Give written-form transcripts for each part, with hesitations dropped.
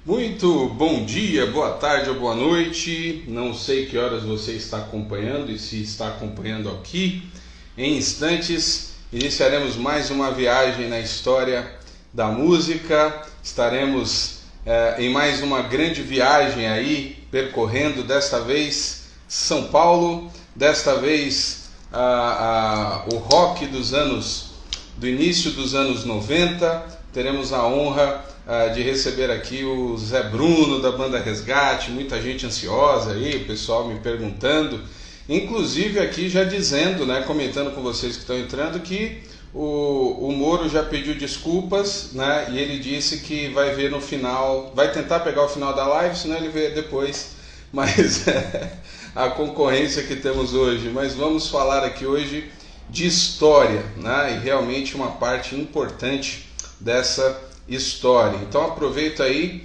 Muito bom dia, boa tarde ou boa noite. Não sei que horas você está acompanhando e se está acompanhando aqui. Em instantes, iniciaremos mais uma viagem na história da música. Estaremos em mais uma grande viagem aí, percorrendo desta vez São Paulo, desta vez o rock do início dos anos 90. Teremos a honra de receber aqui o Zé Bruno da banda Resgate, muita gente ansiosa aí, o pessoal me perguntando, inclusive aqui já dizendo, né, comentando com vocês que estão entrando, que o Moro já pediu desculpas, né, e ele disse que vai ver no final, vai tentar pegar o final da live, senão ele vê depois, mas a concorrência que temos hoje. Mas vamos falar aqui hoje de história, né, e realmente uma parte importante dessa história. Então aproveito aí,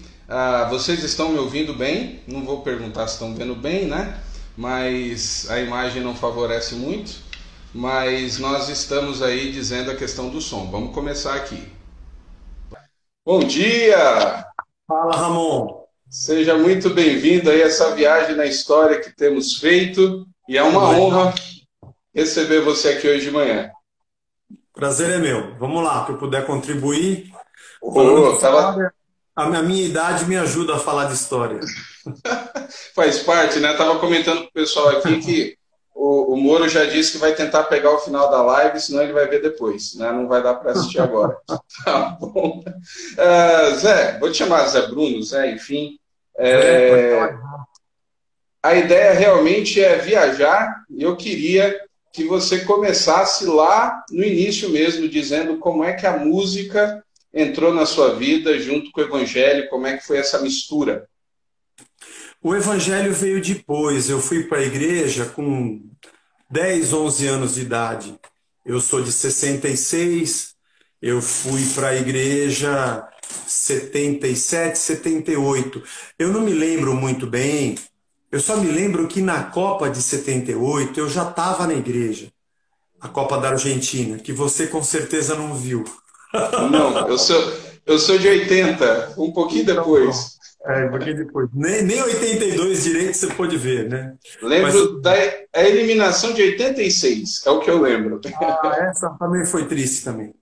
vocês estão me ouvindo bem? Não vou perguntar se estão vendo bem, né? Mas a imagem não favorece muito, mas nós estamos aí dizendo a questão do som. Vamos começar aqui. Bom dia! Fala, Ramon. Seja muito bem-vindo aí a essa viagem na história que temos feito, e é uma Obrigado. honra receber você aqui hoje de manhã. Prazer é meu. Vamos lá, que eu puder contribuir. Falando de Oh, tava história, a minha idade me ajuda a falar de história. Faz parte, né? Tava comentando com o pessoal aqui que o Moro já disse que vai tentar pegar o final da live, senão ele vai ver depois, né? Não vai dar para assistir agora. Tá bom. Zé, vou te chamar Zé Bruno, Zé, enfim. Zé, pode É, falar. a ideia realmente é viajar e eu queria que você começasse lá no início mesmo, dizendo como é que a música entrou na sua vida junto com o evangelho, como é que foi essa mistura. O evangelho veio depois. Eu fui para a igreja com 10, 11 anos de idade. Eu sou de 66. Eu fui para a igreja 77, 78. Eu não me lembro muito bem. Eu só me lembro que na Copa de 78 eu já estava na igreja. A Copa da Argentina, que você com certeza não viu. Não, eu sou de 80, um pouquinho Então, pronto. depois. Porque depois, nem 82 direito você pôde ver, né? Mas Lembro tudo da bem. eliminação de 86, é o que eu lembro. Essa também foi triste também.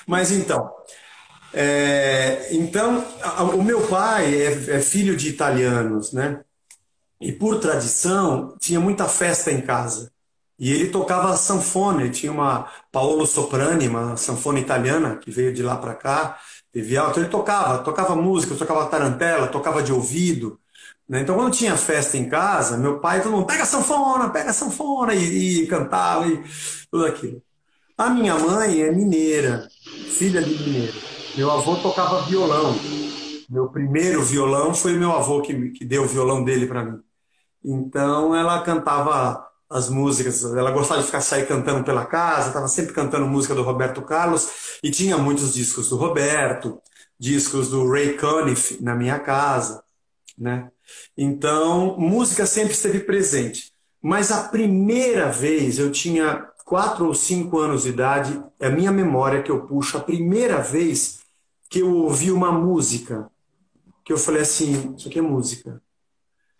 Mas então, o meu pai é filho de italianos, né? E por tradição, tinha muita festa em casa. E ele tocava sanfona, ele tinha uma Paolo Soprani, uma sanfona italiana, que veio de lá para cá, teve alto. Ele tocava música, tocava tarantela, tocava de ouvido, né? Então, quando tinha festa em casa, meu pai, todo mundo, pega a sanfona, e cantava, e tudo aquilo. A minha mãe é mineira, filha de mineiro. Meu avô tocava violão. Meu primeiro violão foi o meu avô que deu o violão dele para mim. Então ela cantava as músicas, ela gostava de ficar sair cantando pela casa, estava sempre cantando música do Roberto Carlos e tinha muitos discos do Roberto, discos do Ray Conniff na minha casa, né? Então, música sempre esteve presente. Mas a primeira vez, eu tinha 4 ou 5 anos de idade, é a minha memória que eu puxo, a primeira vez que eu ouvi uma música, que eu falei assim, isso aqui é música.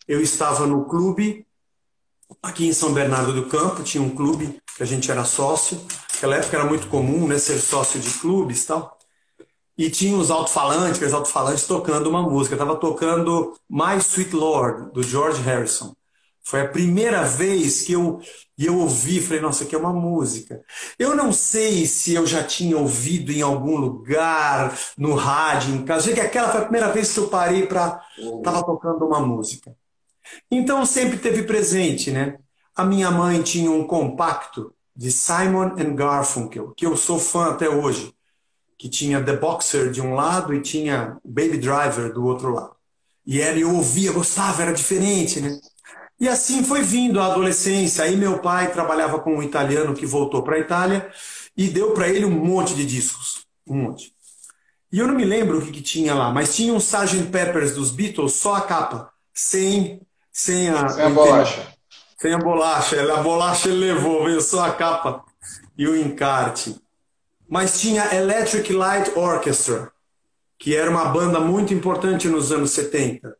Eu estava no clube, aqui em São Bernardo do Campo, tinha um clube que a gente era sócio. Naquela época era muito comum, né, ser sócio de clubes e tal. E tinha os alto-falantes, aqueles alto-falantes tocando uma música. Estava tocando My Sweet Lord, do George Harrison. Foi a primeira vez que eu ouvi, falei, nossa, aqui é uma música. Eu não sei se eu já tinha ouvido em algum lugar, no rádio, em casa. Eu sei que aquela foi a primeira vez que eu parei para... Estava tocando uma música. Então sempre teve presente, né? A minha mãe tinha um compacto de Simon and Garfunkel, que eu sou fã até hoje, que tinha The Boxer de um lado e tinha Baby Driver do outro lado. E eu ouvia, gostava, era diferente, né? E assim foi vindo a adolescência. Aí meu pai trabalhava com um italiano que voltou para a Itália e deu para ele um monte de discos, um monte. E eu não me lembro o que tinha lá, mas tinha um Sgt. Peppers dos Beatles, só a capa, sem Sem o a interior. bolacha. Sem a bolacha. A bolacha ele levou, veio só a capa e o encarte. Mas tinha Electric Light Orchestra. que era uma banda muito importante nos anos 70.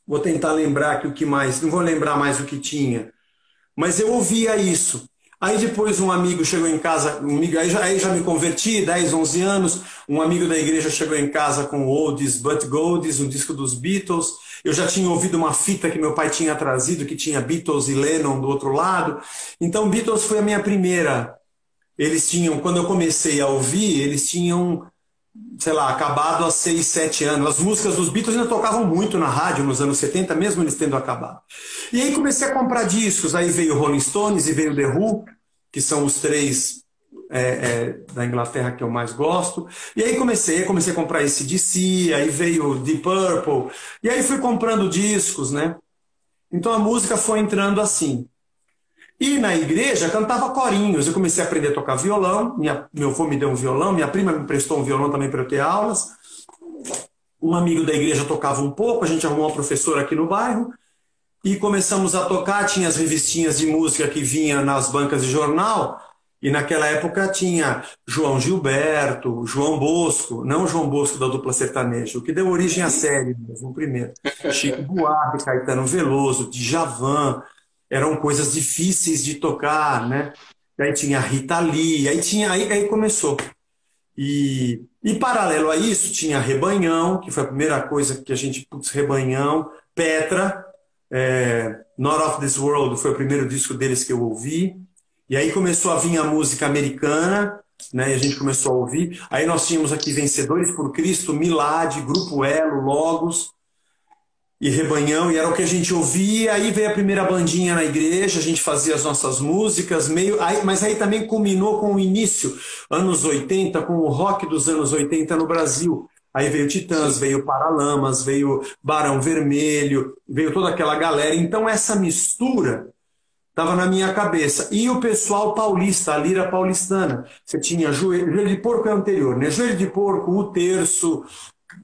Vou tentar lembrar aqui o que mais, não vou lembrar mais o que tinha, mas eu ouvia isso. Aí depois um amigo chegou em casa, aí já me converti, 10, 11 anos, um amigo da igreja chegou em casa com Oldies But Goldies, um disco dos Beatles. Eu já tinha ouvido uma fita que meu pai tinha trazido, que tinha Beatles e Lennon do outro lado. Então Beatles foi a minha primeira. Eles tinham, quando eu comecei a ouvir, eles tinham, sei lá, acabado há 6, 7 anos. As músicas dos Beatles ainda tocavam muito na rádio nos anos 70, mesmo eles tendo acabado. E aí comecei a comprar discos, aí veio Rolling Stones e veio The Who, que são os três da Inglaterra que eu mais gosto. E aí comecei a comprar AC/DC, aí veio Deep Purple, e aí fui comprando discos, né? Então a música foi entrando assim. E na igreja cantava corinhos. Eu comecei a aprender a tocar violão. Meu avô me deu um violão, minha prima me prestou um violão também para eu ter aulas. Um amigo da igreja tocava um pouco, a gente arrumou uma professora aqui no bairro e começamos a tocar. Tinha as revistinhas de música que vinha nas bancas de jornal, e naquela época tinha João Gilberto, João Bosco, não o João Bosco da dupla sertaneja, o que deu origem à série mesmo, o primeiro. Chico Buarque, Caetano Veloso, Djavan. Eram coisas difíceis de tocar, né? Aí tinha Rita Lee, aí começou. E paralelo a isso, tinha Rebanhão, que foi a primeira coisa que a gente, Rebanhão, Petra, Not of This World foi o primeiro disco deles que eu ouvi. E aí começou a vir a música americana, né? E a gente começou a ouvir. Aí nós tínhamos aqui Vencedores por Cristo, Milad, Grupo Elo, Logos e Rebanhão, e era o que a gente ouvia. Aí veio a primeira bandinha na igreja, a gente fazia as nossas músicas, mas aí também culminou com o início, anos 80, com o rock dos anos 80 no Brasil. Aí veio Titãs, veio Paralamas, veio Barão Vermelho, veio toda aquela galera. Então essa mistura estava na minha cabeça. E o pessoal paulista, a lira paulistana. Você tinha Joelho de Porco é anterior, né? Joelho de Porco, O Terço,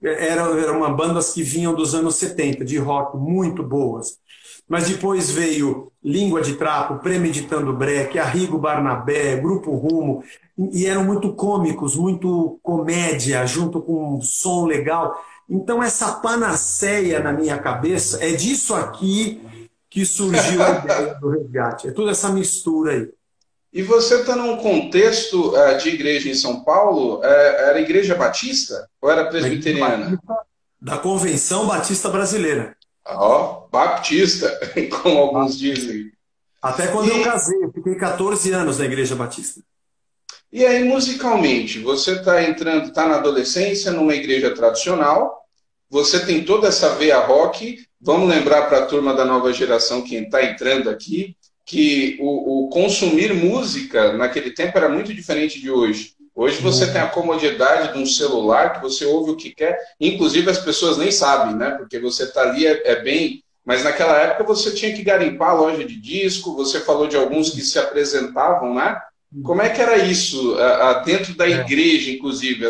eram uma bandas que vinham dos anos 70, de rock, muito boas. Mas depois veio Língua de Trapo, Premeditando Breck, Arrigo Barnabé, Grupo Rumo, e eram muito cômicos, muito comédia, junto com um som legal. Então essa panaceia na minha cabeça, é disso aqui que surgiu a ideia do Resgate. É toda essa mistura aí. E você está num contexto de igreja em São Paulo, era igreja batista ou era presbiteriana? Da Convenção Batista Brasileira. Ó, baptista, como alguns dizem. Até quando eu casei, eu fiquei 14 anos na igreja batista. E aí, musicalmente, você está entrando, está na adolescência, numa igreja tradicional, você tem toda essa veia rock. Vamos lembrar para a turma da nova geração, quem está entrando aqui, que o consumir música naquele tempo era muito diferente de hoje. Hoje você tem a comodidade de um celular, que você ouve o que quer, inclusive as pessoas nem sabem, né? Porque você está ali, bem... Mas naquela época você tinha que garimpar a loja de disco, você falou de alguns que se apresentavam, né? Como é que era isso dentro da igreja, inclusive,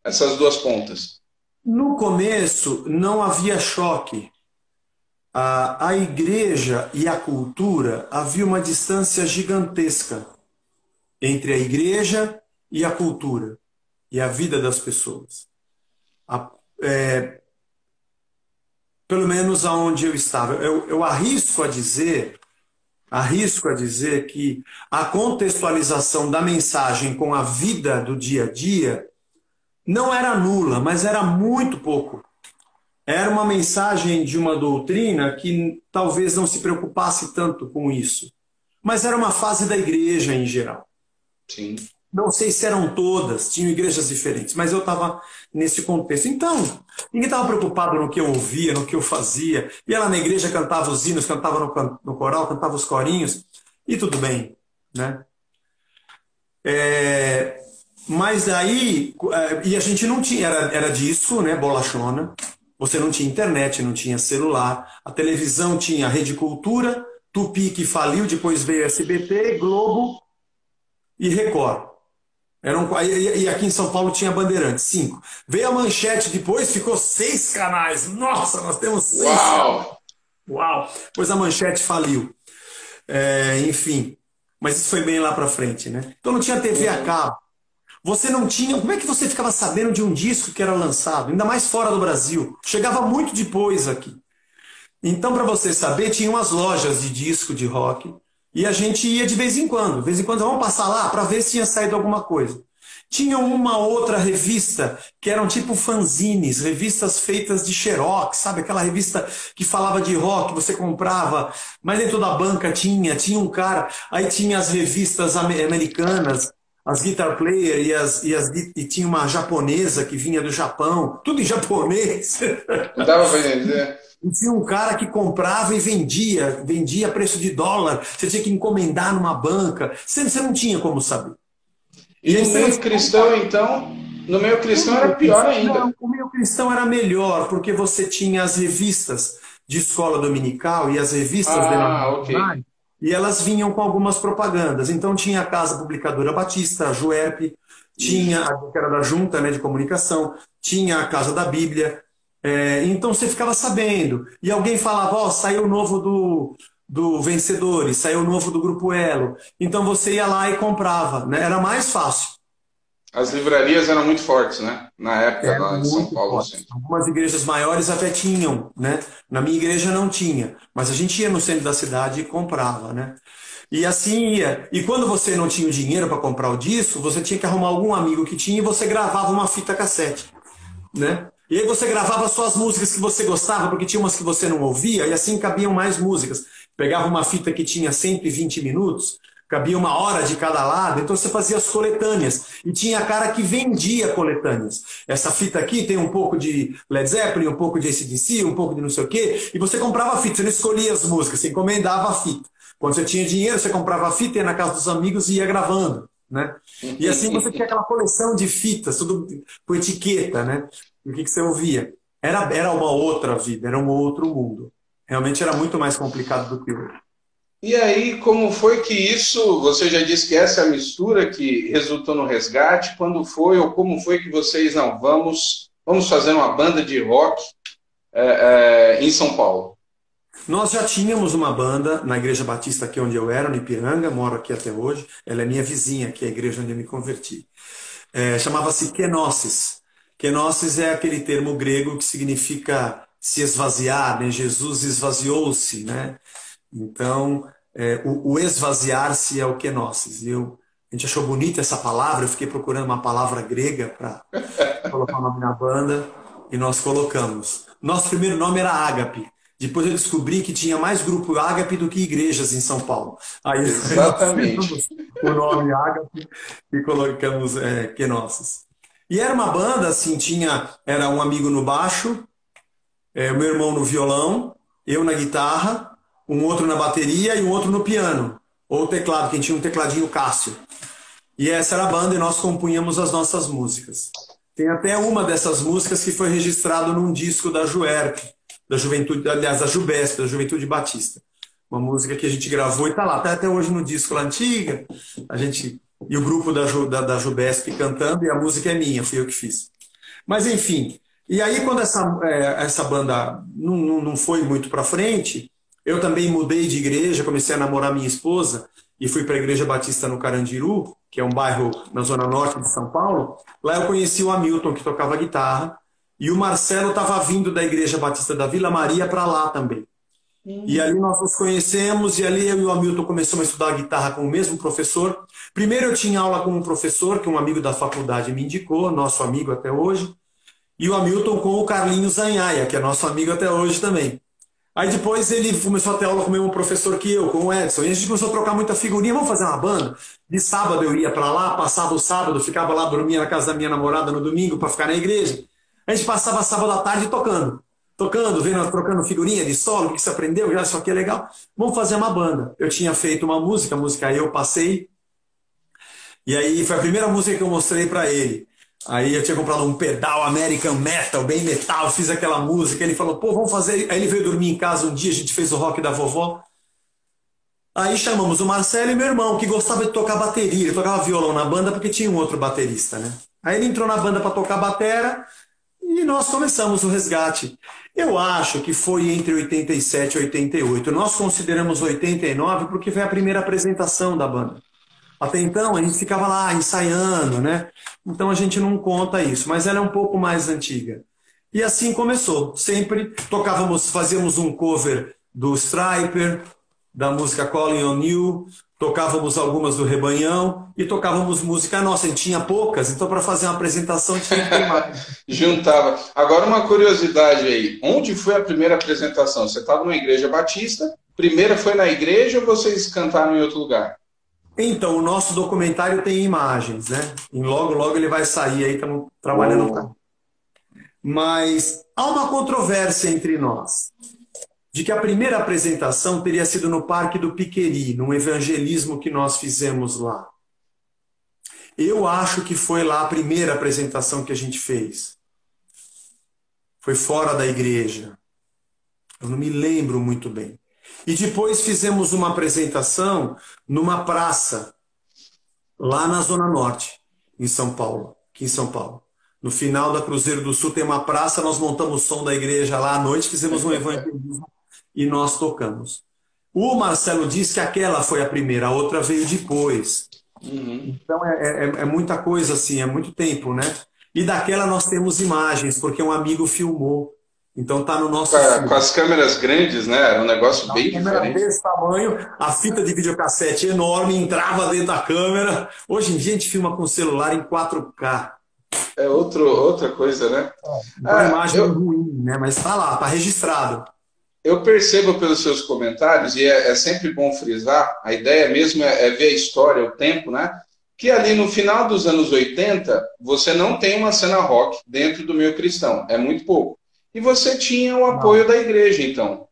essas duas pontas? No começo não havia choque. A igreja e a cultura, havia uma distância gigantesca entre a igreja e a cultura e a vida das pessoas. Pelo menos aonde eu estava. Eu arrisco a dizer que a contextualização da mensagem com a vida do dia a dia não era nula, mas era muito pouco. Era uma mensagem de uma doutrina que talvez não se preocupasse tanto com isso. Mas era uma fase da igreja em geral. Sim. Não sei se eram todas, tinham igrejas diferentes, mas eu estava nesse contexto. Então, ninguém estava preocupado no que eu ouvia, no que eu fazia. Ia lá na igreja, cantava os hinos, cantava no coral, cantava os corinhos, e tudo bem, né? Mas daí, e a gente não tinha, era disso, né, bolachona. Você não tinha internet, não tinha celular. A televisão tinha Rede Cultura, Tupi, que faliu, depois veio SBT, Globo e Record. E aqui em São Paulo tinha Bandeirantes, 5. Veio a Manchete depois, ficou 6 canais. Nossa, nós temos 6 canais. Uau! Pois a Manchete faliu. Enfim, mas isso foi bem lá para frente, né? Então não tinha TV a cabo. você não tinha. Como é que você ficava sabendo de um disco que era lançado? Ainda mais fora do Brasil. Chegava muito depois aqui. Então, para você saber, tinha umas lojas de disco de rock e a gente ia de vez em quando. De vez em quando, vamos passar lá para ver se tinha saído alguma coisa. Tinha uma outra revista que eram tipo fanzines, revistas feitas de xerox, sabe? Aquela revista que falava de rock, você comprava, mas dentro da banca tinha um cara, aí tinha as revistas americanas, as Guitar Player e tinha uma japonesa que vinha do Japão, tudo em japonês. Não dava para entender. E tinha um cara que comprava e vendia a preço de dólar, você tinha que encomendar numa banca, você não tinha como saber. E no meio cristão, então, no meio cristão era pior ainda. Não, o meio cristão era melhor, porque você tinha as revistas de escola dominical e as revistas ok. e elas vinham com algumas propagandas. Então tinha a Casa Publicadora Batista, a Juerp, tinha a que era da Junta, né, de Comunicação, tinha a Casa da Bíblia. Então você ficava sabendo. E alguém falava, ó, saiu o novo do Vencedores, saiu o novo do Grupo Elo. Então você ia lá e comprava, né? Era mais fácil. As livrarias eram muito fortes, né? Na época lá em São Paulo. Assim. Algumas igrejas maiores até tinham, né? Na minha igreja não tinha, mas a gente ia no centro da cidade e comprava, né? E assim ia. E quando você não tinha o dinheiro para comprar o disco, você tinha que arrumar algum amigo que tinha e você gravava uma fita cassete, né? E aí você gravava só as músicas que você gostava, porque tinha umas que você não ouvia, e assim cabiam mais músicas. Pegava uma fita que tinha 120 minutos, cabia 1 hora de cada lado, então você fazia as coletâneas. E tinha cara que vendia coletâneas. Essa fita aqui tem um pouco de Led Zeppelin, um pouco de AC/DC, um pouco de não sei o quê, e você comprava a fita, você não escolhia as músicas, você encomendava a fita. Quando você tinha dinheiro, você comprava a fita, ia na casa dos amigos e ia gravando, né? E assim você tinha aquela coleção de fitas, tudo com etiqueta, né? O que você ouvia? Era uma outra vida, era um outro mundo. Realmente era muito mais complicado do que hoje. E aí, como foi que isso, você já disse que essa é a mistura que resultou no resgate, quando foi ou como foi que vocês, não, vamos fazer uma banda de rock em São Paulo? Nós já tínhamos uma banda na Igreja Batista aqui onde eu era, no Ipiranga, moro aqui até hoje, ela é minha vizinha, que é a igreja onde eu me converti. Chamava-se Kenosis. Kenosis é aquele termo grego que significa se esvaziar, né? Jesus esvaziou-se, né? Então, o esvaziar-se é o kenosis. A gente achou bonita essa palavra, eu fiquei procurando uma palavra grega para colocar o nome na banda e nós colocamos. Nosso primeiro nome era Ágape. Depois eu descobri que tinha mais grupo Ágape do que igrejas em São Paulo. Aí exatamente. O nome Ágape e colocamos Kenosis. E era uma banda, assim, era um amigo no baixo, o meu irmão no violão, eu na guitarra, um outro na bateria e um outro no piano. Ou teclado, quem tinha um tecladinho Cássio. E essa era a banda e nós compunhamos as nossas músicas. Tem até uma dessas músicas que foi registrado num disco da Juerp, da Juventude, aliás, da Jubesp, da Juventude Batista. Uma música que a gente gravou e tá lá, tá até hoje no disco lá antiga. E o grupo da Jubesp cantando, e a música é minha, fui eu que fiz. Mas enfim, e aí quando essa banda não foi muito para frente, eu também mudei de igreja, comecei a namorar minha esposa e fui para a Igreja Batista no Carandiru, que é um bairro na zona norte de São Paulo. Lá eu conheci o Hamilton, que tocava guitarra, e o Marcelo estava vindo da Igreja Batista da Vila Maria para lá também. E ali nós nos conhecemos, e ali eu e o Hamilton começamos a estudar guitarra com o mesmo professor. Primeiro eu tinha aula com um professor, que um amigo da faculdade me indicou, nosso amigo até hoje, e o Hamilton com o Carlinhos Zanhaia, que é nosso amigo até hoje também. Aí depois ele começou a ter aula com o mesmo professor que eu, com o Edson, e a gente começou a trocar muita figurinha, vamos fazer uma banda? De sábado eu ia para lá, passava o sábado, ficava lá, dormia na casa da minha namorada no domingo para ficar na igreja. A gente passava sábado à tarde tocando, trocando figurinha de solo, o que você aprendeu, já isso aqui é legal. Vamos fazer uma banda. Eu tinha feito uma música, a música Eu Passei, e aí foi a primeira música que eu mostrei para ele. Aí eu tinha comprado um pedal American Metal, bem metal, fiz aquela música, ele falou, pô, vamos fazer... Aí ele veio dormir em casa um dia, a gente fez o rock da vovó. Aí chamamos o Marcelo e meu irmão, que gostava de tocar bateria, ele tocava violão na banda porque tinha um outro baterista, né? Aí ele entrou na banda para tocar batera e nós começamos o resgate. Eu acho que foi entre 87 e 88. Nós consideramos 89 porque foi a primeira apresentação da banda. Até então a gente ficava lá ensaiando, né? Então a gente não conta isso, mas ela é um pouco mais antiga. E assim começou. Sempre tocávamos, fazíamos um cover do Stryper, da música Calling on You, tocávamos algumas do Rebanhão e tocávamos música nossa. A gente tinha poucas, então para fazer uma apresentação tinha que ter mais. Juntava. Agora uma curiosidade aí. Onde foi a primeira apresentação? Você estava numa igreja batista? Primeira foi na igreja ou vocês cantaram em outro lugar? Então, o nosso documentário tem imagens, né? E logo, logo ele vai sair aí, estamos trabalhando para. Mas há uma controvérsia entre nós, de que a primeira apresentação teria sido no Parque do Piqueri, num evangelismo que nós fizemos lá. Eu acho que foi lá a primeira apresentação que a gente fez. Foi fora da igreja. Eu não me lembro muito bem. E depois fizemos uma apresentação numa praça, lá na Zona Norte, em São Paulo, aqui em São Paulo. No final da Cruzeiro do Sul tem uma praça, nós montamos o som da igreja lá à noite, fizemos um evangelismo e nós tocamos. O Marcelo diz que aquela foi a primeira, a outra veio depois. Então é muita coisa assim, é muito tempo, né? E daquela nós temos imagens, porque um amigo filmou. Então tá no nosso filme. Com as câmeras grandes, né? Era um negócio bem diferente. Desse tamanho, a fita de videocassete enorme, entrava dentro da câmera. Hoje em dia a gente filma com celular em 4K. É outra coisa, né? Então a imagem é ruim, né? Mas tá lá, tá registrado. Eu percebo pelos seus comentários, e é sempre bom frisar, a ideia mesmo é ver a história, o tempo, né? Que ali no final dos anos 80, você não tem uma cena rock dentro do meio cristão, é muito pouco. E você tinha o apoio da igreja, então.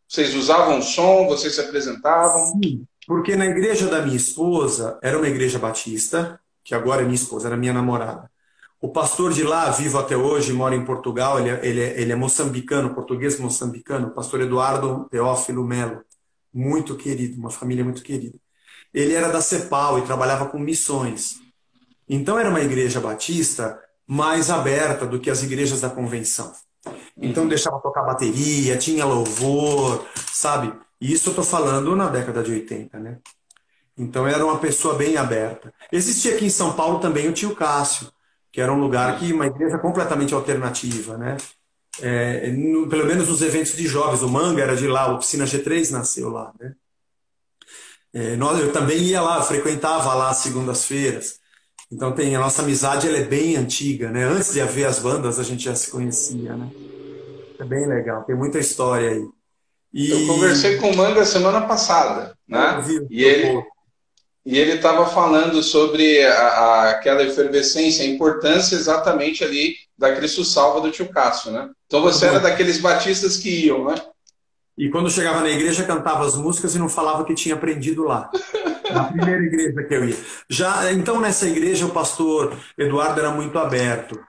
Vocês usavam som, vocês se apresentavam? Sim, porque na igreja da minha esposa, era uma igreja batista, que agora é minha esposa, era minha namorada. O pastor de lá, vivo até hoje, mora em Portugal, ele é moçambicano, português moçambicano, o pastor Eduardo Teófilo Melo, muito querido, uma família muito querida. Ele era da CEPAL e trabalhava com missões. Então era uma igreja batista mais aberta do que as igrejas da convenção. Então deixava tocar bateria, tinha louvor, sabe? E isso eu estou falando na década de 80, né? Então era uma pessoa bem aberta. Existia aqui em São Paulo também o Tio Cássio, que era um lugar que uma igreja completamente alternativa, né? Pelo menos nos eventos de jovens. O Manga era de lá, a Oficina G3 nasceu lá, né? Eu também ia lá, eu frequentava lá às segundas-feiras. Então a nossa amizade ela é bem antiga, né? Antes de haver as bandas, a gente já se conhecia, né? É bem legal, tem muita história aí. Eu conversei com o Manga semana passada, né? E ele estava falando sobre aquela efervescência, a importância exatamente ali da Cristo Salva do Tio Cássio, né? Então você era daqueles batistas que iam, né? E quando chegava na igreja, cantava as músicas e não falava que tinha aprendido lá. Na primeira igreja que eu ia. Então, nessa igreja, o pastor Eduardo era muito aberto.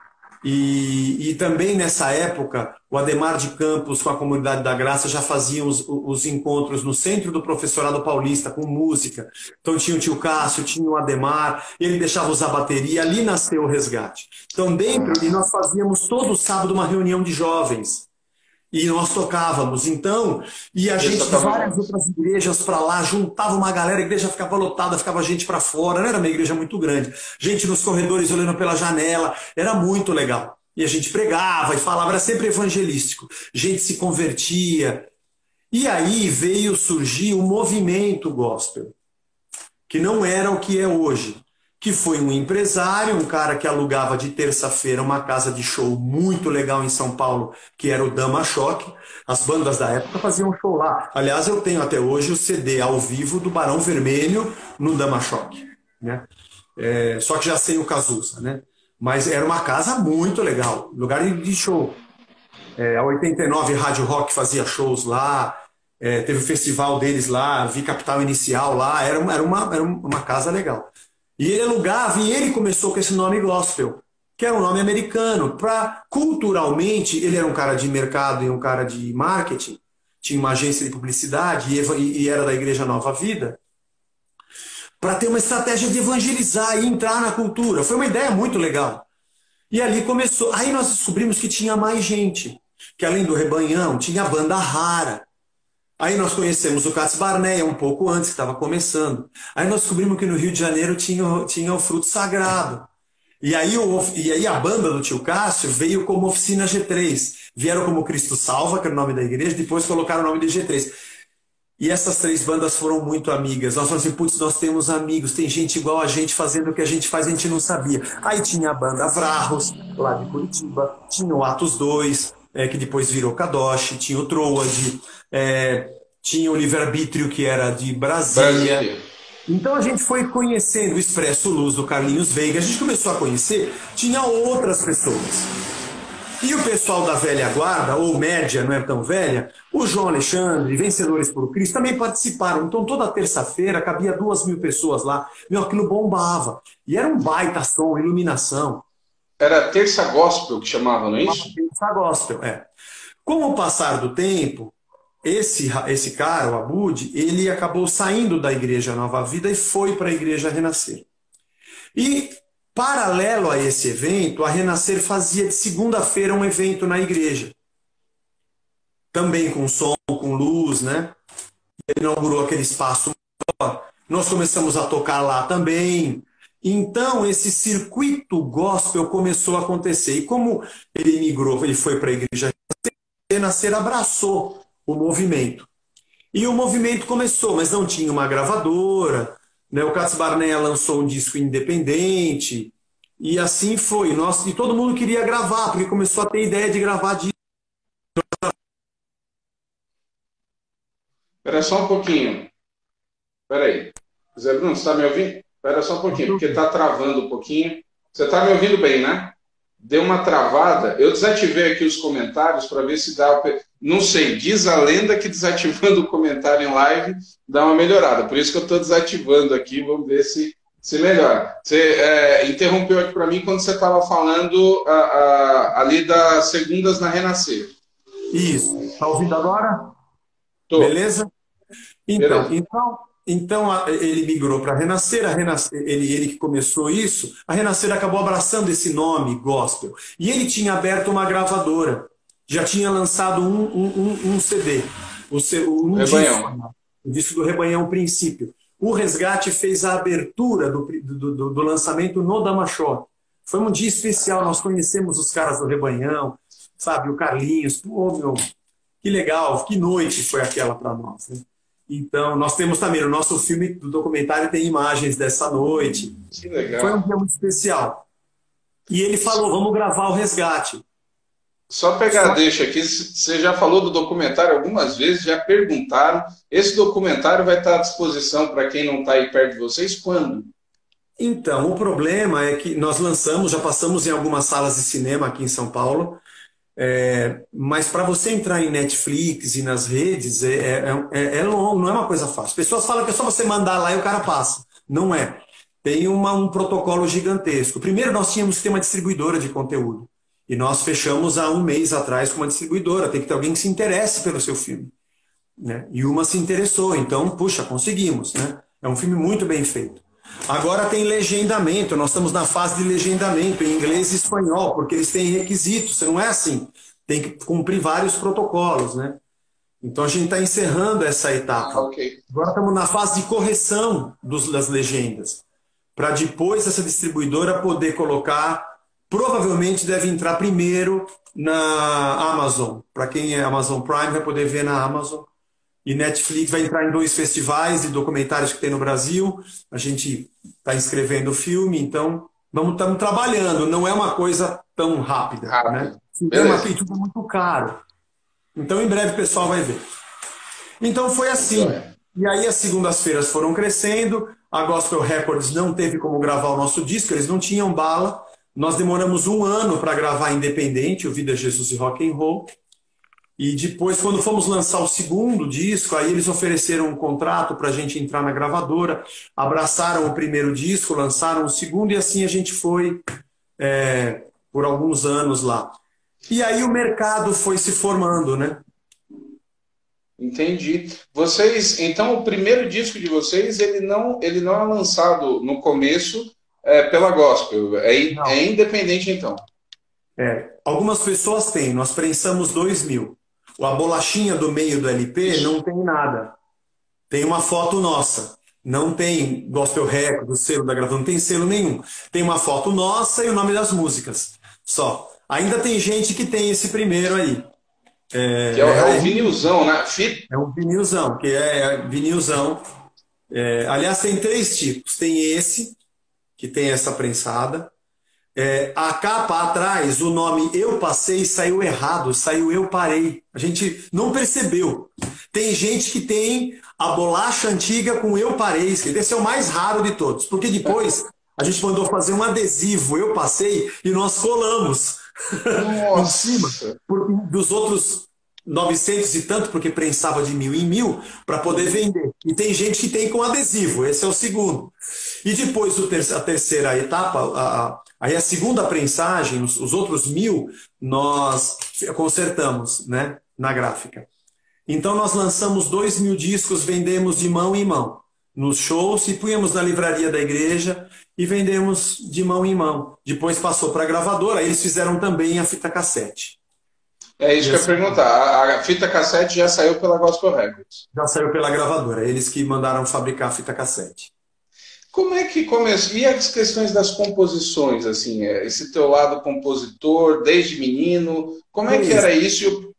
E também nessa época, o Ademar de Campos, com a Comunidade da Graça, já faziam os encontros no Centro do Professorado Paulista, com música. Então tinha o Tio Cássio, tinha o Ademar, ele deixava usar bateria, ali nasceu o Resgate. Então e nós fazíamos todo sábado uma reunião de jovens. E nós tocávamos, então, e a gente de várias outras igrejas para lá, juntava uma galera, a igreja ficava lotada, ficava gente para fora, não era uma igreja muito grande, gente nos corredores olhando pela janela, era muito legal. E a gente pregava e falava, era sempre evangelístico, gente se convertia. E aí veio surgir o movimento gospel, que não era o que é hoje. Que foi um empresário, um cara que alugava de terça-feira uma casa de show muito legal em São Paulo, que era o Dama Choque. As bandas da época faziam show lá. Aliás, eu tenho até hoje o CD ao vivo do Barão Vermelho no Dama Choque, né? Só que já sem o Cazuza, né? Mas era uma casa muito legal, lugar de show. A 89 Rádio Rock fazia shows lá, teve o festival deles lá, Vi Capital Inicial lá, era uma casa legal. E ele alugava, e ele começou com esse nome gospel, que era um nome americano. Culturalmente, ele era um cara de mercado e um cara de marketing, tinha uma agência de publicidade e era da Igreja Nova Vida, para ter uma estratégia de evangelizar e entrar na cultura. Foi uma ideia muito legal. E ali começou. Aí nós descobrimos que tinha mais gente, que além do Rebanhão, tinha a banda Rara. Aí nós conhecemos o Cats Barneia um pouco antes, que estava começando. Aí nós descobrimos que no Rio de Janeiro tinha o Fruto Sagrado. E aí a banda do tio Cássio veio como Oficina G3. Vieram como Cristo Salva, que era o nome da igreja, depois colocaram o nome de G3. E essas três bandas foram muito amigas. Nós falamos assim, putz, nós temos amigos, tem gente igual a gente fazendo o que a gente faz, a gente não sabia. Aí tinha a banda Vrarros, lá de Curitiba, tinha o Atos 2, que depois virou Kadosh, tinha o Troad, tinha o Livre-Arbítrio, que era de Brasília. Brasília. Então a gente foi conhecendo o Expresso Luz do Carlinhos Veiga, a gente começou a conhecer, tinha outras pessoas. E o pessoal da velha guarda, ou média, não é tão velha, o João Alexandre, Vencedores por Cristo, também participaram. Então toda terça-feira cabia 2.000 pessoas lá. Meu, aquilo bombava. E era um baita som, iluminação. Era Terça Gospel que chamava, não é Chamava isso? Terça Gospel, é. Com o passar do tempo, esse cara, o Abud, ele acabou saindo da Igreja Nova Vida e foi para a Igreja Renascer. E, paralelo a esse evento, a Renascer fazia de segunda-feira um evento na igreja. Também com som, com luz, né? Ele inaugurou aquele espaço maior. Nós começamos a tocar lá também. Então, esse circuito gospel começou a acontecer. E como ele migrou, ele foi para a Igreja Renascer, abraçou o movimento. E o movimento começou, mas não tinha uma gravadora, né? O Cats Barneia lançou um disco independente, e assim foi. E todo mundo queria gravar, porque começou a ter ideia de gravar disco. Espera só um pouquinho. Espera aí. Zé Bruno, você está me ouvindo? Espera só um pouquinho, porque está travando um pouquinho. Você está me ouvindo bem, né? Deu uma travada. Eu desativei aqui os comentários para ver se dá. Não sei, diz a lenda que desativando o comentário em live dá uma melhorada. Por isso que eu estou desativando aqui, vamos ver se melhora. Você interrompeu aqui para mim quando você estava falando ali das segundas na Renascer. Isso. Está ouvindo agora? Tô. Beleza? Então, Beleza. ele migrou para a Renascer, ele que começou isso, a Renascer acabou abraçando esse nome gospel. E ele tinha aberto uma gravadora, já tinha lançado um CD, um Rebanhão. disco, o disco do Rebanhão Princípio. O Resgate fez a abertura do lançamento no Damachó. Foi um dia especial, nós conhecemos os caras do Rebanhão, sabe, o Carlinhos, pô, meu, que legal, que noite foi aquela para nós, né? Então, nós temos também, o nosso filme do documentário tem imagens dessa noite. Que Foi um legal. dia muito especial. E ele falou, vamos gravar o Resgate. Só pegar Só- deixa aqui, você já falou do documentário algumas vezes, já perguntaram. Esse documentário vai estar à disposição para quem não está aí perto de vocês quando? Então, o problema é que nós lançamos, já passamos em algumas salas de cinema aqui em São Paulo, mas para você entrar em Netflix e nas redes é longo, não é uma coisa fácil. As pessoas falam que é só você mandar lá e o cara passa. Não é. Tem um protocolo gigantesco. Primeiro, nós tínhamos que ter uma distribuidora de conteúdo. E nós fechamos há um mês atrás com uma distribuidora. Tem que ter alguém que se interesse pelo seu filme, né? E uma se interessou, então, puxa, conseguimos, né? É um filme muito bem feito. Agora tem legendamento, nós estamos na fase de legendamento em inglês e espanhol, porque eles têm requisitos, não é assim. Tem que cumprir vários protocolos, né? Então a gente está encerrando essa Ah, etapa. ok. Agora estamos na fase de correção das legendas, para depois essa distribuidora poder colocar, provavelmente deve entrar primeiro na Amazon. Para quem é Amazon Prime vai poder ver na Amazon. E Netflix vai entrar em 2 festivais de documentários que tem no Brasil. A gente está inscrevendo o filme, então estamos trabalhando. Não é uma coisa tão rápida, né? Rápido. Cinema Beleza. aqui tudo é muito caro. Então em breve o pessoal vai ver. Então foi assim. Joia. E aí as segundas-feiras foram crescendo. A Gospel Records não teve como gravar o nosso disco, eles não tinham bala. Nós demoramos 1 ano para gravar independente, o Vida, Jesus e Rock and Roll. E depois, quando fomos lançar o segundo disco, aí eles ofereceram um contrato para a gente entrar na gravadora, abraçaram o primeiro disco, lançaram o segundo, e assim a gente foi por alguns anos lá. E aí o mercado foi se formando, né? Entendi. Vocês, então, o primeiro disco de vocês, ele não é lançado no começo pela Gospel. Não. É independente, então. Algumas pessoas têm, nós prensamos 2.000. a bolachinha do meio do LP não tem nada. Tem uma foto nossa. Não tem Gospel Record, o selo da gravadora, não tem selo nenhum. Tem uma foto nossa e o nome das músicas. Só. Ainda tem gente que tem esse primeiro aí. Que é o vinilzão, né? É um vinilzão, que é vinilzão. Aliás, tem três tipos. Tem esse, que tem essa prensada. A capa atrás, o nome Eu Passei saiu errado, saiu Eu Parei. A gente não percebeu. Tem gente que tem a bolacha antiga com Eu Parei. Esse é o mais raro de todos, porque depois a gente mandou fazer um adesivo Eu Passei e nós colamos em cima dos outros 900 e tanto, porque prensava de 1000 em 1000 para poder vender. E tem gente que tem com adesivo, esse é o segundo. E depois a terceira etapa, aí a segunda prensagem, os outros 1000, nós consertamos, né, na gráfica. Então nós lançamos 2000 discos, vendemos de mão em mão nos shows e punhamos na livraria da igreja e vendemos de mão em mão. Depois passou para a gravadora, aí eles fizeram também a fita cassete. É isso que eu ia perguntar. A fita cassete já saiu pela Gospel Records? Já saiu pela gravadora, eles que mandaram fabricar a fita cassete. Como é que começou? E as questões das composições, assim, esse teu lado compositor, desde menino, como é que era isso?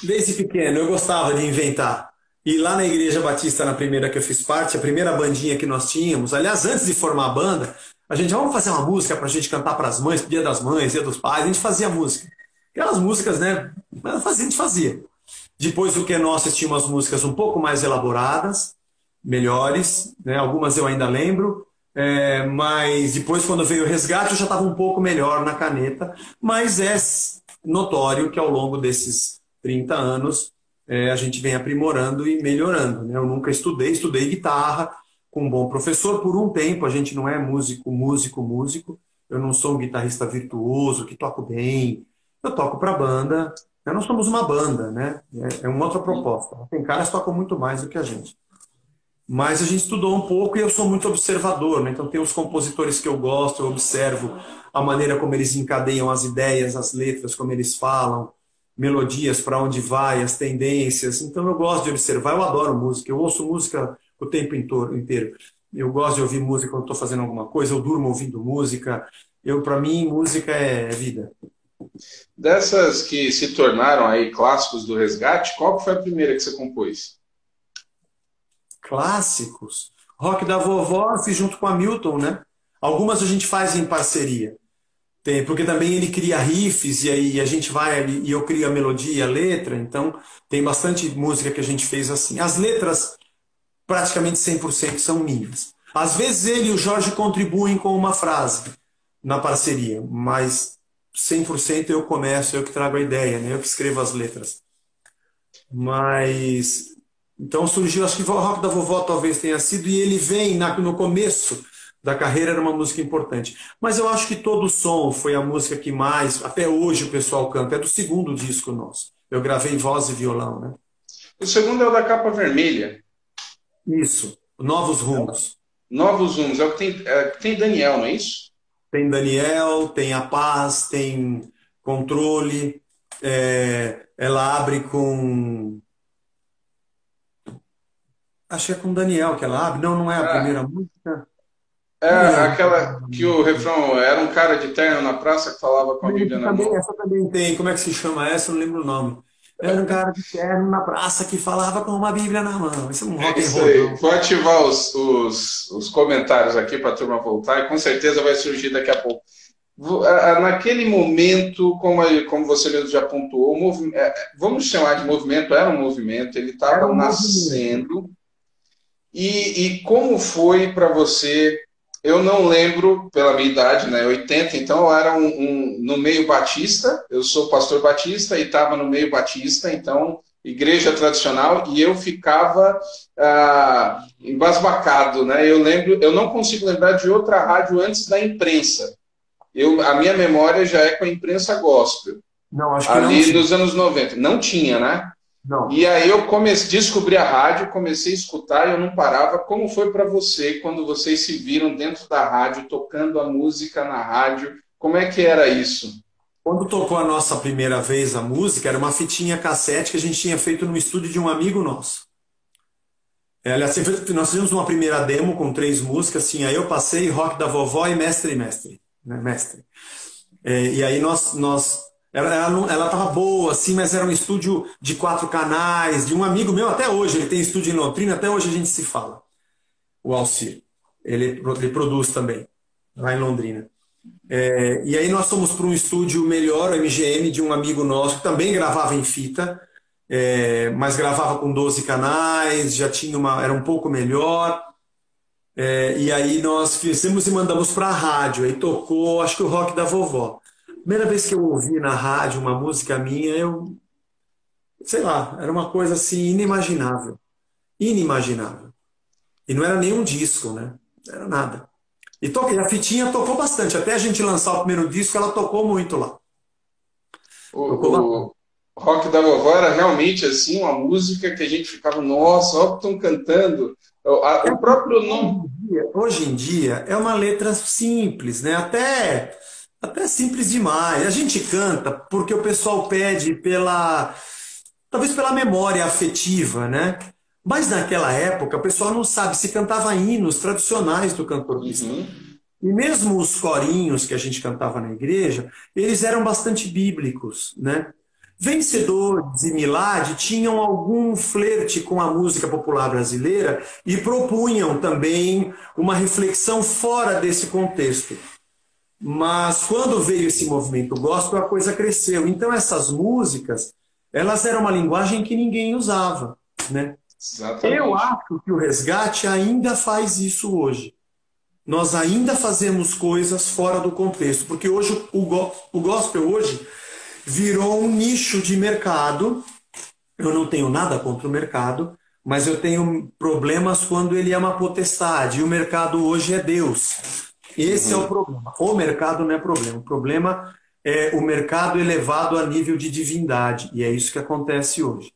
Desde pequeno, eu gostava de inventar. E lá na Igreja Batista, na primeira que eu fiz parte, a primeira bandinha que nós tínhamos, aliás, antes de formar a banda, a gente, vamos fazer uma música para a gente cantar para as mães, Dia das Mães, Dia dos Pais, a gente fazia música. Aquelas músicas, né? A gente fazia. Depois o Que é Nosso tinha umas músicas um pouco mais elaboradas, melhores, né? Algumas eu ainda lembro, mas depois quando veio o Resgate eu já estava um pouco melhor na caneta, mas é notório que ao longo desses 30 anos a gente vem aprimorando e melhorando, né? Eu nunca estudei guitarra com um bom professor por um tempo, a gente não é músico, eu não sou um guitarrista virtuoso, que toco bem, eu toco para banda, nós somos uma banda, né? É uma outra proposta. Tem caras que tocam muito mais do que a gente. Mas a gente estudou um pouco e eu sou muito observador, né? Então tem os compositores que eu gosto, eu observo a maneira como eles encadeiam as ideias, as letras, como eles falam, melodias, para onde vai, as tendências. Então eu gosto de observar, eu adoro música, eu ouço música o tempo inteiro. Eu gosto de ouvir música quando estou fazendo alguma coisa, eu durmo ouvindo música. Para mim, música é vida. Dessas que se tornaram aí clássicos do Resgate, qual foi a primeira que você compôs? Clássicos? Rock da Vovó, fiz junto com a Milton, né? Algumas a gente faz em parceria. Porque também ele cria riffs e aí a gente vai ali e eu crio a melodia, a letra, então tem bastante música que a gente fez assim. As letras, praticamente 100% são minhas. Às vezes ele e o Jorge contribuem com uma frase na parceria, mas 100% eu começo, eu que trago a ideia, né? Eu que escrevo as letras. Mas então surgiu, acho que o Rock da Vovó talvez tenha sido, e ele vem no começo da carreira, era uma música importante. Mas eu acho que Todo Som foi a música que mais, até hoje o pessoal canta, é do segundo disco nosso. Eu gravei voz e violão, né? O segundo é o da capa vermelha. Isso, Novos Rumos. Novos Rumos, é o que tem Daniel, não é isso? Tem Daniel, tem A Paz, tem Controle, ela abre com... Acho que é com Daniel que ela abre. Não é a primeira música. Aquela que o refrão era um cara de terno na praça que falava com a Bíblia na mão. Essa também tem. Como é que se chama essa? Eu não lembro o nome. Era um cara de terno na praça que falava com uma Bíblia na mão. Isso é um rock and roll. Vou ativar os comentários aqui para a turma voltar e com certeza vai surgir daqui a pouco. Naquele momento, como você mesmo já pontuou, vamos chamar de movimento, era um movimento, ele estava nascendo. E como foi para você? Eu não lembro, pela minha idade, né, 80, então eu era no meio batista, eu sou pastor batista e estava no meio batista, então, igreja tradicional, e eu ficava embasbacado, né? Eu não consigo lembrar de outra rádio antes da imprensa. A minha memória já é com a imprensa gospel. Não, acho que ali não tinha. nos anos 90. Não tinha, né? Não. E aí eu descobri a rádio, comecei a escutar e eu não parava. Como foi para você quando vocês se viram dentro da rádio, tocando a música na rádio? Como é que era isso? Quando tocou a nossa primeira vez a música, era uma fitinha cassete que a gente tinha feito no estúdio de um amigo nosso. Aliás, nós fizemos uma primeira demo com 3 músicas, assim, aí eu passei Rock da Vovó e Mestre e Mestre, né? Mestre. E aí ela tava boa, assim, mas era um estúdio de 4 canais, de um amigo meu, até hoje, ele tem estúdio em Londrina, até hoje a gente se fala, o Alcir. Ele produz também, lá em Londrina. E aí nós fomos para um estúdio melhor, o MGM, de um amigo nosso, que também gravava em fita, mas gravava com 12 canais, já tinha era um pouco melhor. E aí nós fizemos e mandamos para a rádio, aí tocou, acho que o Rock da Vovó. Primeira vez que eu ouvi na rádio uma música minha, sei lá, era uma coisa assim inimaginável. Inimaginável. E não era nenhum disco, né? Não era nada. E a fitinha tocou bastante. Até a gente lançar o primeiro disco, ela tocou muito lá. O Rock da Vovó era realmente assim uma música que a gente ficava, nossa, olha o que estão cantando. O próprio nome. Hoje em dia é uma letra simples, né? Até simples demais. A gente canta porque o pessoal pede talvez pela memória afetiva, né? Mas naquela época o pessoal não sabe se cantava hinos tradicionais do cantor cristão. E mesmo os corinhos que a gente cantava na igreja, eles eram bastante bíblicos, né? Vencedores e Milad tinham algum flerte com a música popular brasileira e propunham também uma reflexão fora desse contexto. Mas quando veio esse movimento gospel, a coisa cresceu. Então essas músicas, elas eram uma linguagem que ninguém usava, né? Exatamente. Eu acho que o Resgate ainda faz isso hoje. Nós ainda fazemos coisas fora do contexto, porque hoje o gospel hoje virou um nicho de mercado. Eu não tenho nada contra o mercado, mas eu tenho problemas quando ele é uma potestade, e o mercado hoje é Deus. Esse é o problema. O mercado não é problema. O problema é o mercado elevado a nível de divindade, e é isso que acontece hoje.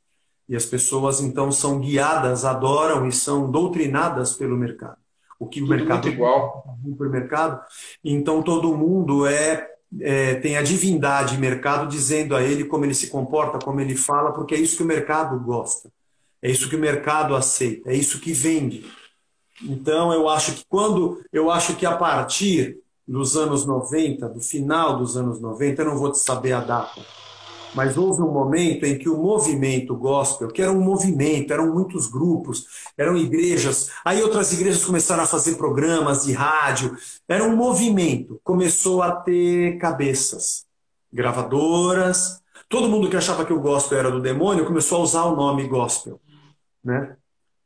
E as pessoas, então, são guiadas, adoram e são doutrinadas pelo mercado. O que o mercado muito igual. Pelo mercado. Então, todo mundo tem a divindade mercado dizendo a ele como ele se comporta, como ele fala, porque é isso que o mercado gosta. É isso que o mercado aceita. É isso que vende. Então, eu acho que a partir dos anos 90, do final dos anos 90, eu não vou te saber a data, mas houve um momento em que o movimento gospel, que era um movimento, eram muitos grupos, eram igrejas, aí outras igrejas começaram a fazer programas de rádio, era um movimento, começou a ter cabeças, gravadoras, todo mundo que achava que o gospel era do demônio começou a usar o nome gospel, né?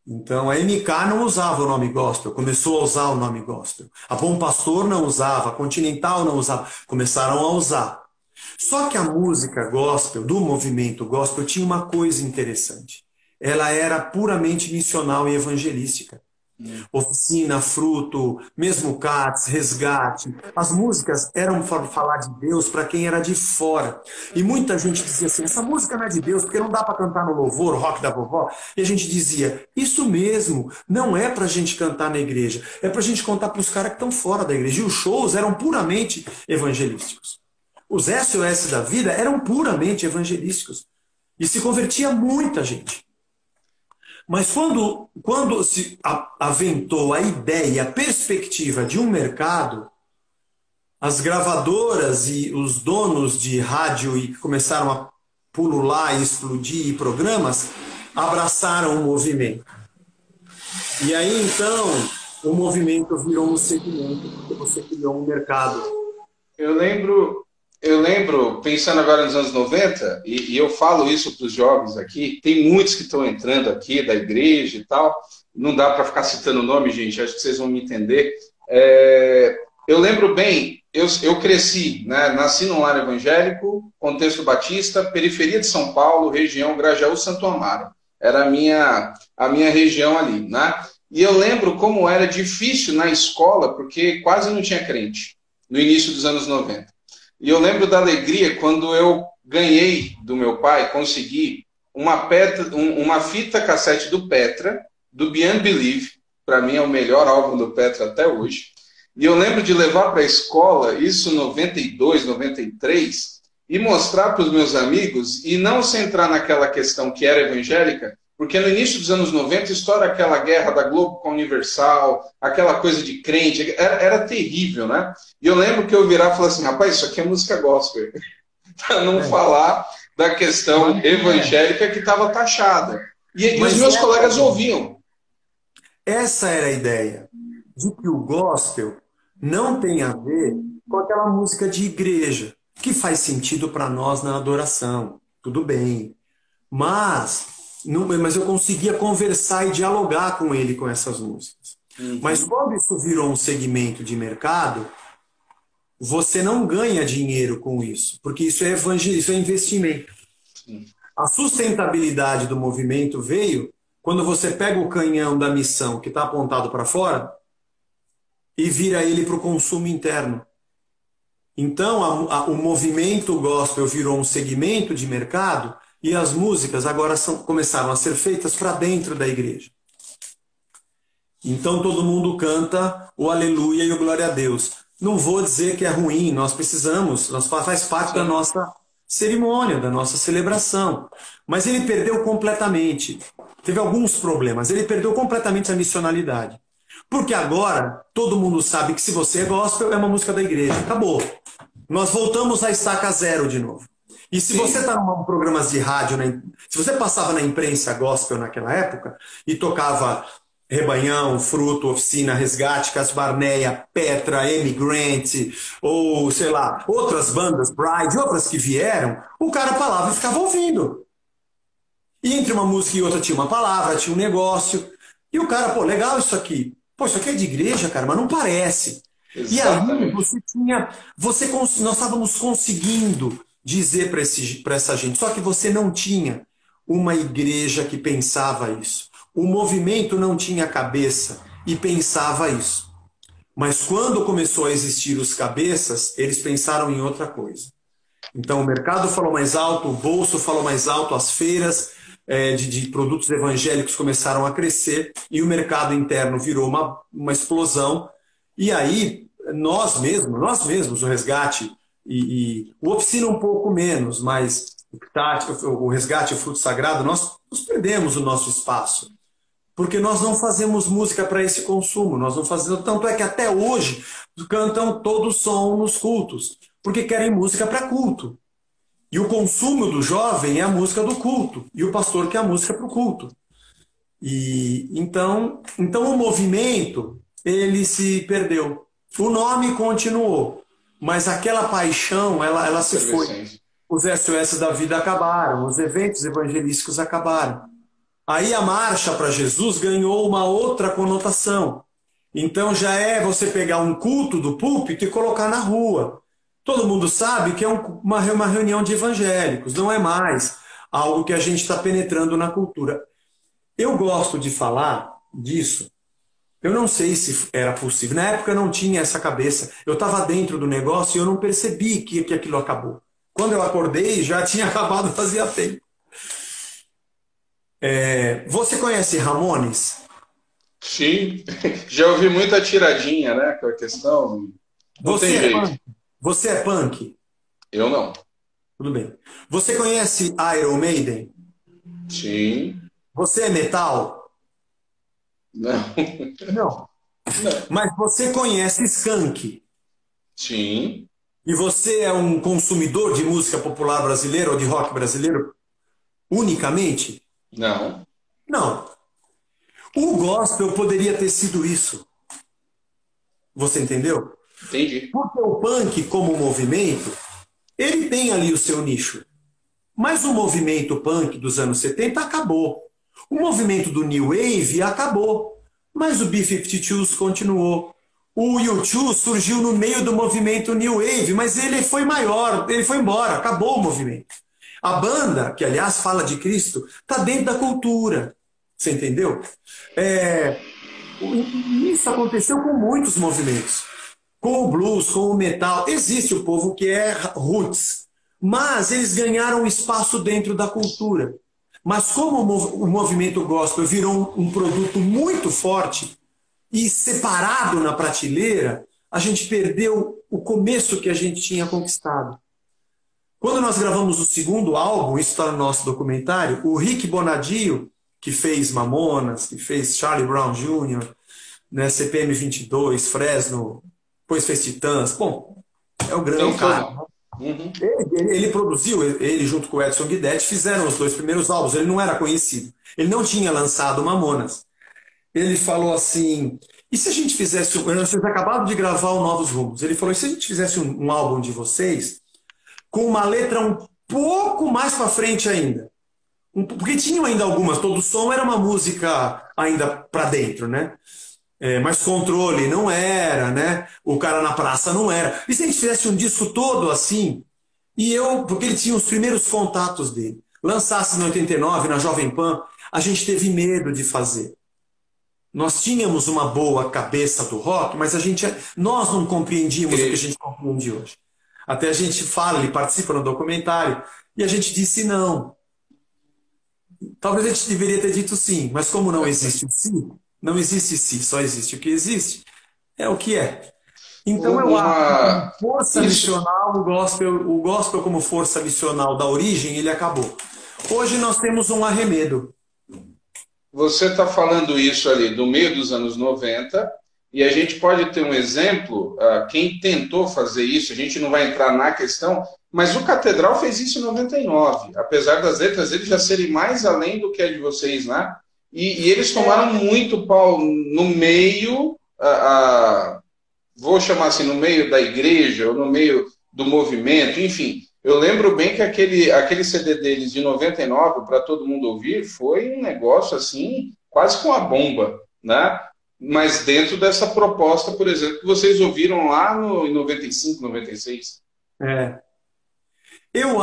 Então a MK não usava o nome gospel, começou a usar o nome gospel. A Bom Pastor não usava, a Continental não usava, começaram a usar. Só que a música gospel, do movimento gospel, tinha uma coisa interessante. Ela era puramente missional e evangelística. Oficina, Fruto, mesmo Cats, Resgate. As músicas eram para falar de Deus para quem era de fora. E muita gente dizia assim, essa música não é de Deus, porque não dá para cantar no louvor, Rock da Vovó. E a gente dizia, isso mesmo, não é para a gente cantar na igreja, é para a gente contar para os caras que estão fora da igreja. E os shows eram puramente evangelísticos. Os SOS da vida eram puramente evangelísticos. E se convertia muita gente. Mas quando se aventou a ideia, a perspectiva de um mercado, as gravadoras e os donos de rádio e que começaram a pulular e explodir programas, abraçaram o movimento. E aí, então, o movimento virou um segmento, porque você criou um mercado. Eu lembro, pensando agora nos anos 90, e eu falo isso para os jovens aqui, tem muitos que estão entrando aqui da igreja e tal, não dá para ficar citando o nome, gente, acho que vocês vão me entender. Eu lembro bem, eu cresci, né, nasci num lar evangélico, contexto batista, periferia de São Paulo, região Grajaú, Santo Amaro. Era a minha região ali, né? E eu lembro como era difícil na escola, porque quase não tinha crente, no início dos anos 90. E eu lembro da alegria quando eu ganhei do meu pai, consegui uma fita cassete do Petra, do Beyond Believe, para mim é o melhor álbum do Petra até hoje. E eu lembro de levar para a escola, isso em 92, 93, e mostrar para os meus amigos e não centrar naquela questão que era evangélica, porque no início dos anos 90 estoura aquela guerra da Globo com a Universal, aquela coisa de crente, era terrível, né? E eu lembro que eu virar e falar assim, rapaz, isso aqui é música gospel, para não falar da questão evangélica que estava taxada. E os meus colegas ouviam. Essa era a ideia, de que o gospel não tem a ver com aquela música de igreja, que faz sentido para nós na adoração, tudo bem. Mas eu conseguia conversar e dialogar com ele com essas músicas. Mas quando isso virou um segmento de mercado, você não ganha dinheiro com isso, porque isso é isso é investimento. A sustentabilidade do movimento veio quando você pega o canhão da missão que está apontado para fora e vira ele para o consumo interno. Então, o movimento gospel virou um segmento de mercado e as músicas agora começaram a ser feitas para dentro da igreja. Então, todo mundo canta o aleluia e o glória a Deus. Não vou dizer que é ruim, nós precisamos, faz parte da nossa cerimônia, da nossa celebração. Mas ele perdeu completamente. Teve alguns problemas. Ele perdeu completamente a missionalidade. Porque agora todo mundo sabe que se você é gospel, é uma música da igreja. Acabou. Nós voltamos à estaca zero de novo. E se você está em programas de rádio, se você passava na imprensa gospel naquela época e tocava Rebanhão, Fruto, Oficina, Resgate, Casbarneia, Petra, Amy Grant, ou sei lá, outras bandas, Bride, outras que vieram, o cara falava e ficava ouvindo. E entre uma música e outra tinha uma palavra, tinha um negócio. E o cara, pô, legal isso aqui. Pô, isso aqui é de igreja, cara, mas não parece. Exatamente. E aí nós estávamos conseguindo dizer para essa gente, só que você não tinha uma igreja que pensava isso. O movimento não tinha cabeça e pensava isso. Mas quando começou a existir os cabeças, eles pensaram em outra coisa. Então o mercado falou mais alto, o bolso falou mais alto, as feiras de produtos evangélicos começaram a crescer e o mercado interno virou uma explosão. E aí nós mesmos, o Resgate e o Oficina um pouco menos, mas o Resgate e o Fruto Sagrado, nós perdemos o nosso espaço. Porque nós não fazemos música para esse consumo, nós não fazemos. Tanto é que até hoje cantam todo som nos cultos, porque querem música para culto. E o consumo do jovem é a música do culto, e o pastor quer a música para o culto. E então o movimento ele se perdeu. O nome continuou, mas aquela paixão ela se foi. Os SOS da vida acabaram, os eventos evangelísticos acabaram. Aí a marcha para Jesus ganhou uma outra conotação. Então já é você pegar um culto do púlpito e colocar na rua. Todo mundo sabe que é uma reunião de evangélicos, não é mais algo que a gente está penetrando na cultura. Eu gosto de falar disso. Eu não sei se era possível. Na época eu não tinha essa cabeça. Eu estava dentro do negócio e eu não percebi que aquilo acabou. Quando eu acordei, já tinha acabado fazia tempo. Você conhece Ramones? Sim, já ouvi muita tiradinha, né? Com a questão. Não tem jeito. Punk? Você é punk? Eu não. Tudo bem. Você conhece Iron Maiden? Sim. Você é metal? Não. Não. Mas você conhece Skank? Sim. E você é um consumidor de música popular brasileira ou de rock brasileiro unicamente? Não. Não. O gospel poderia ter sido isso. Você entendeu? Entendi. Porque o punk, como movimento, ele tem ali o seu nicho. Mas o movimento punk dos anos 70 acabou. O movimento do New Wave acabou. Mas o B-52s continuou. O U2 surgiu no meio do movimento New Wave, mas ele foi maior, ele foi embora, acabou o movimento. A banda, que aliás fala de Cristo, está dentro da cultura. Você entendeu? Isso aconteceu com muitos movimentos. Com o blues, com o metal. Existe o povo que é roots, mas eles ganharam espaço dentro da cultura. Mas como o movimento gospel virou um produto muito forte e separado na prateleira, a gente perdeu o começo que a gente tinha conquistado. Quando nós gravamos o segundo álbum, isso está no nosso documentário, o Rick Bonadio, que fez Mamonas, que fez Charlie Brown Jr., né, CPM 22, Fresno, depois fez Titãs, bom, é o grande cara. Uhum. Ele produziu, ele junto com o Edson Guidetti, fizeram os 2 primeiros álbuns, ele não era conhecido, ele não tinha lançado Mamonas. Ele falou assim, e se a gente fizesse, vocês acabaram de gravar o Novos Rumos, ele falou, e se a gente fizesse um álbum de vocês com uma letra um pouco mais para frente ainda? Porque tinham ainda algumas, todo som era uma música ainda para dentro, né? Mas Controle não era, né? O Cara na Praça não era. E se a gente fizesse um disco todo assim, porque ele tinha os primeiros contatos dele, lançasse no 89, na Jovem Pan, a gente teve medo de fazer. Nós tínhamos uma boa cabeça do rock, mas nós não compreendíamos o que a gente compreende hoje. Até a gente fala, ele participa no documentário, e a gente disse não. Talvez a gente deveria ter dito sim, mas como não existe o sim, não existe sim, só existe o que existe, é o que é. Então eu acho que força missional, o gospel como força missional da origem, ele acabou. Hoje nós temos um arremedo. Você está falando isso ali do meio dos anos 90, e a gente pode ter um exemplo, quem tentou fazer isso, a gente não vai entrar na questão, mas o Catedral fez isso em 99, apesar das letras dele já serem mais além do que a de vocês, né? E eles tomaram muito pau no meio, vou chamar assim, no meio da igreja, ou no meio do movimento, enfim. Eu lembro bem que aquele CD deles de 99, para todo mundo ouvir, foi um negócio assim, quase com uma bomba, né? Mas dentro dessa proposta, por exemplo, que vocês ouviram lá em 95, 96. Eu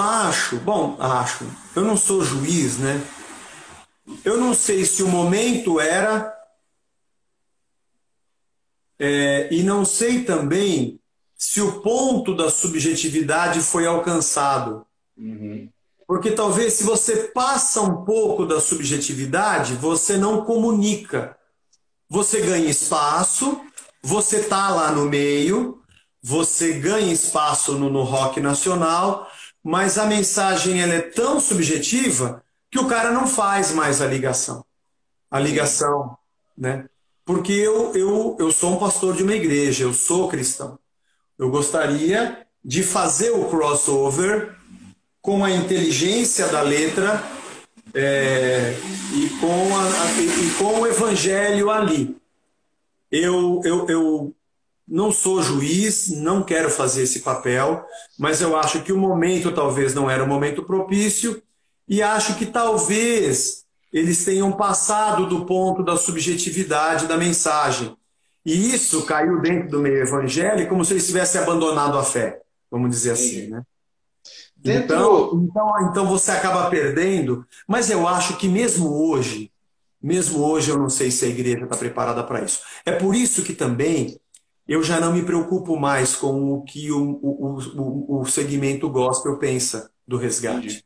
eu não sou juiz, né? Eu não sei se o momento era, e não sei também se o ponto da subjetividade foi alcançado. Uhum. Porque talvez se você passa um pouco da subjetividade, você não comunica. Você ganha espaço, você está lá no meio, você ganha espaço no rock nacional, mas a mensagem ela é tão subjetiva que o cara não faz mais a ligação. A ligação, né? Porque eu sou um pastor de uma igreja, eu sou cristão. Eu gostaria de fazer o crossover com a inteligência da letra e com o evangelho ali. Eu não sou juiz, não quero fazer esse papel, mas eu acho que o momento talvez não era o momento propício e acho que talvez eles tenham passado do ponto da subjetividade da mensagem. E isso caiu dentro do meio evangélico como se eles tivessem abandonado a fé, vamos dizer assim, né? Então você acaba perdendo, mas eu acho que mesmo hoje eu não sei se a igreja está preparada para isso. É por isso que também eu já não me preocupo mais com o que o segmento gospel pensa do resgate. Entendi.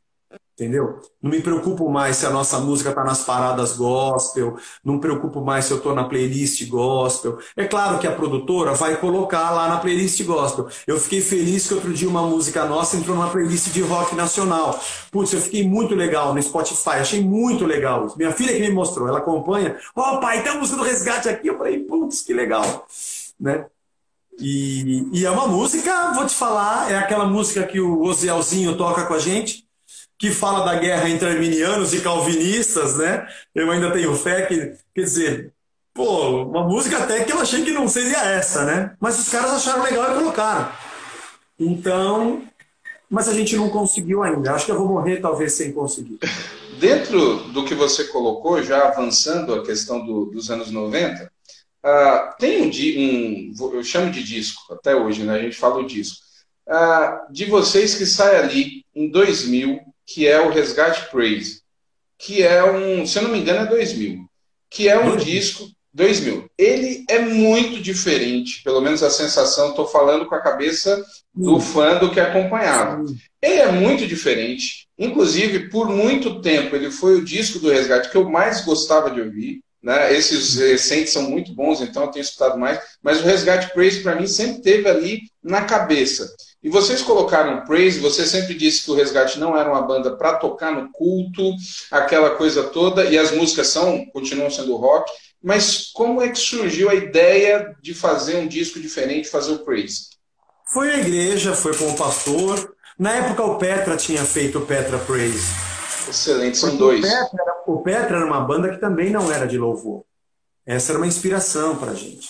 Entendeu? Não me preocupo mais se a nossa música está nas paradas gospel, não me preocupo mais se eu estou na playlist gospel. É claro que a produtora vai colocar lá na playlist gospel. Eu fiquei feliz que outro dia uma música nossa entrou numa playlist de rock nacional. Putz, eu fiquei muito legal no Spotify, achei muito legal isso. Minha filha que me mostrou, ela acompanha. Ó, pai, tem a música do resgate aqui. Eu falei, putz, que legal. Né? E é uma música, vou te falar, é aquela música que o Ozielzinho toca com a gente, que fala da guerra entre arminianos e calvinistas, né? Eu ainda tenho fé que, quer dizer, pô, uma música até que eu achei que não seria essa, né? Mas os caras acharam legal e colocaram. Então, mas a gente não conseguiu ainda. Acho que eu vou morrer talvez sem conseguir. Dentro do que você colocou, já avançando a questão dos anos 90, tem eu chamo de disco, até hoje, né? A gente fala o disco, de vocês que sai ali em 2000, que é o Resgate Praise, que é se eu não me engano é 2000, que é um disco, 2000, ele é muito diferente, pelo menos a sensação, estou falando com a cabeça do fã do que acompanhava. Ele é muito diferente, inclusive por muito tempo ele foi o disco do Resgate que eu mais gostava de ouvir, né? Esses recentes são muito bons, então eu tenho escutado mais, mas o Resgate Praise para mim sempre teve ali na cabeça. E vocês colocaram Praise, você sempre disse que o Resgate não era uma banda para tocar no culto, aquela coisa toda, e as músicas continuam sendo rock, mas como é que surgiu a ideia de fazer um disco diferente, fazer o Praise? Foi a igreja, foi com o pastor. Na época o Petra tinha feito o Petra Praise. Excelente, são Porque dois. O Petra era uma banda que também não era de louvor. Essa era uma inspiração para a gente.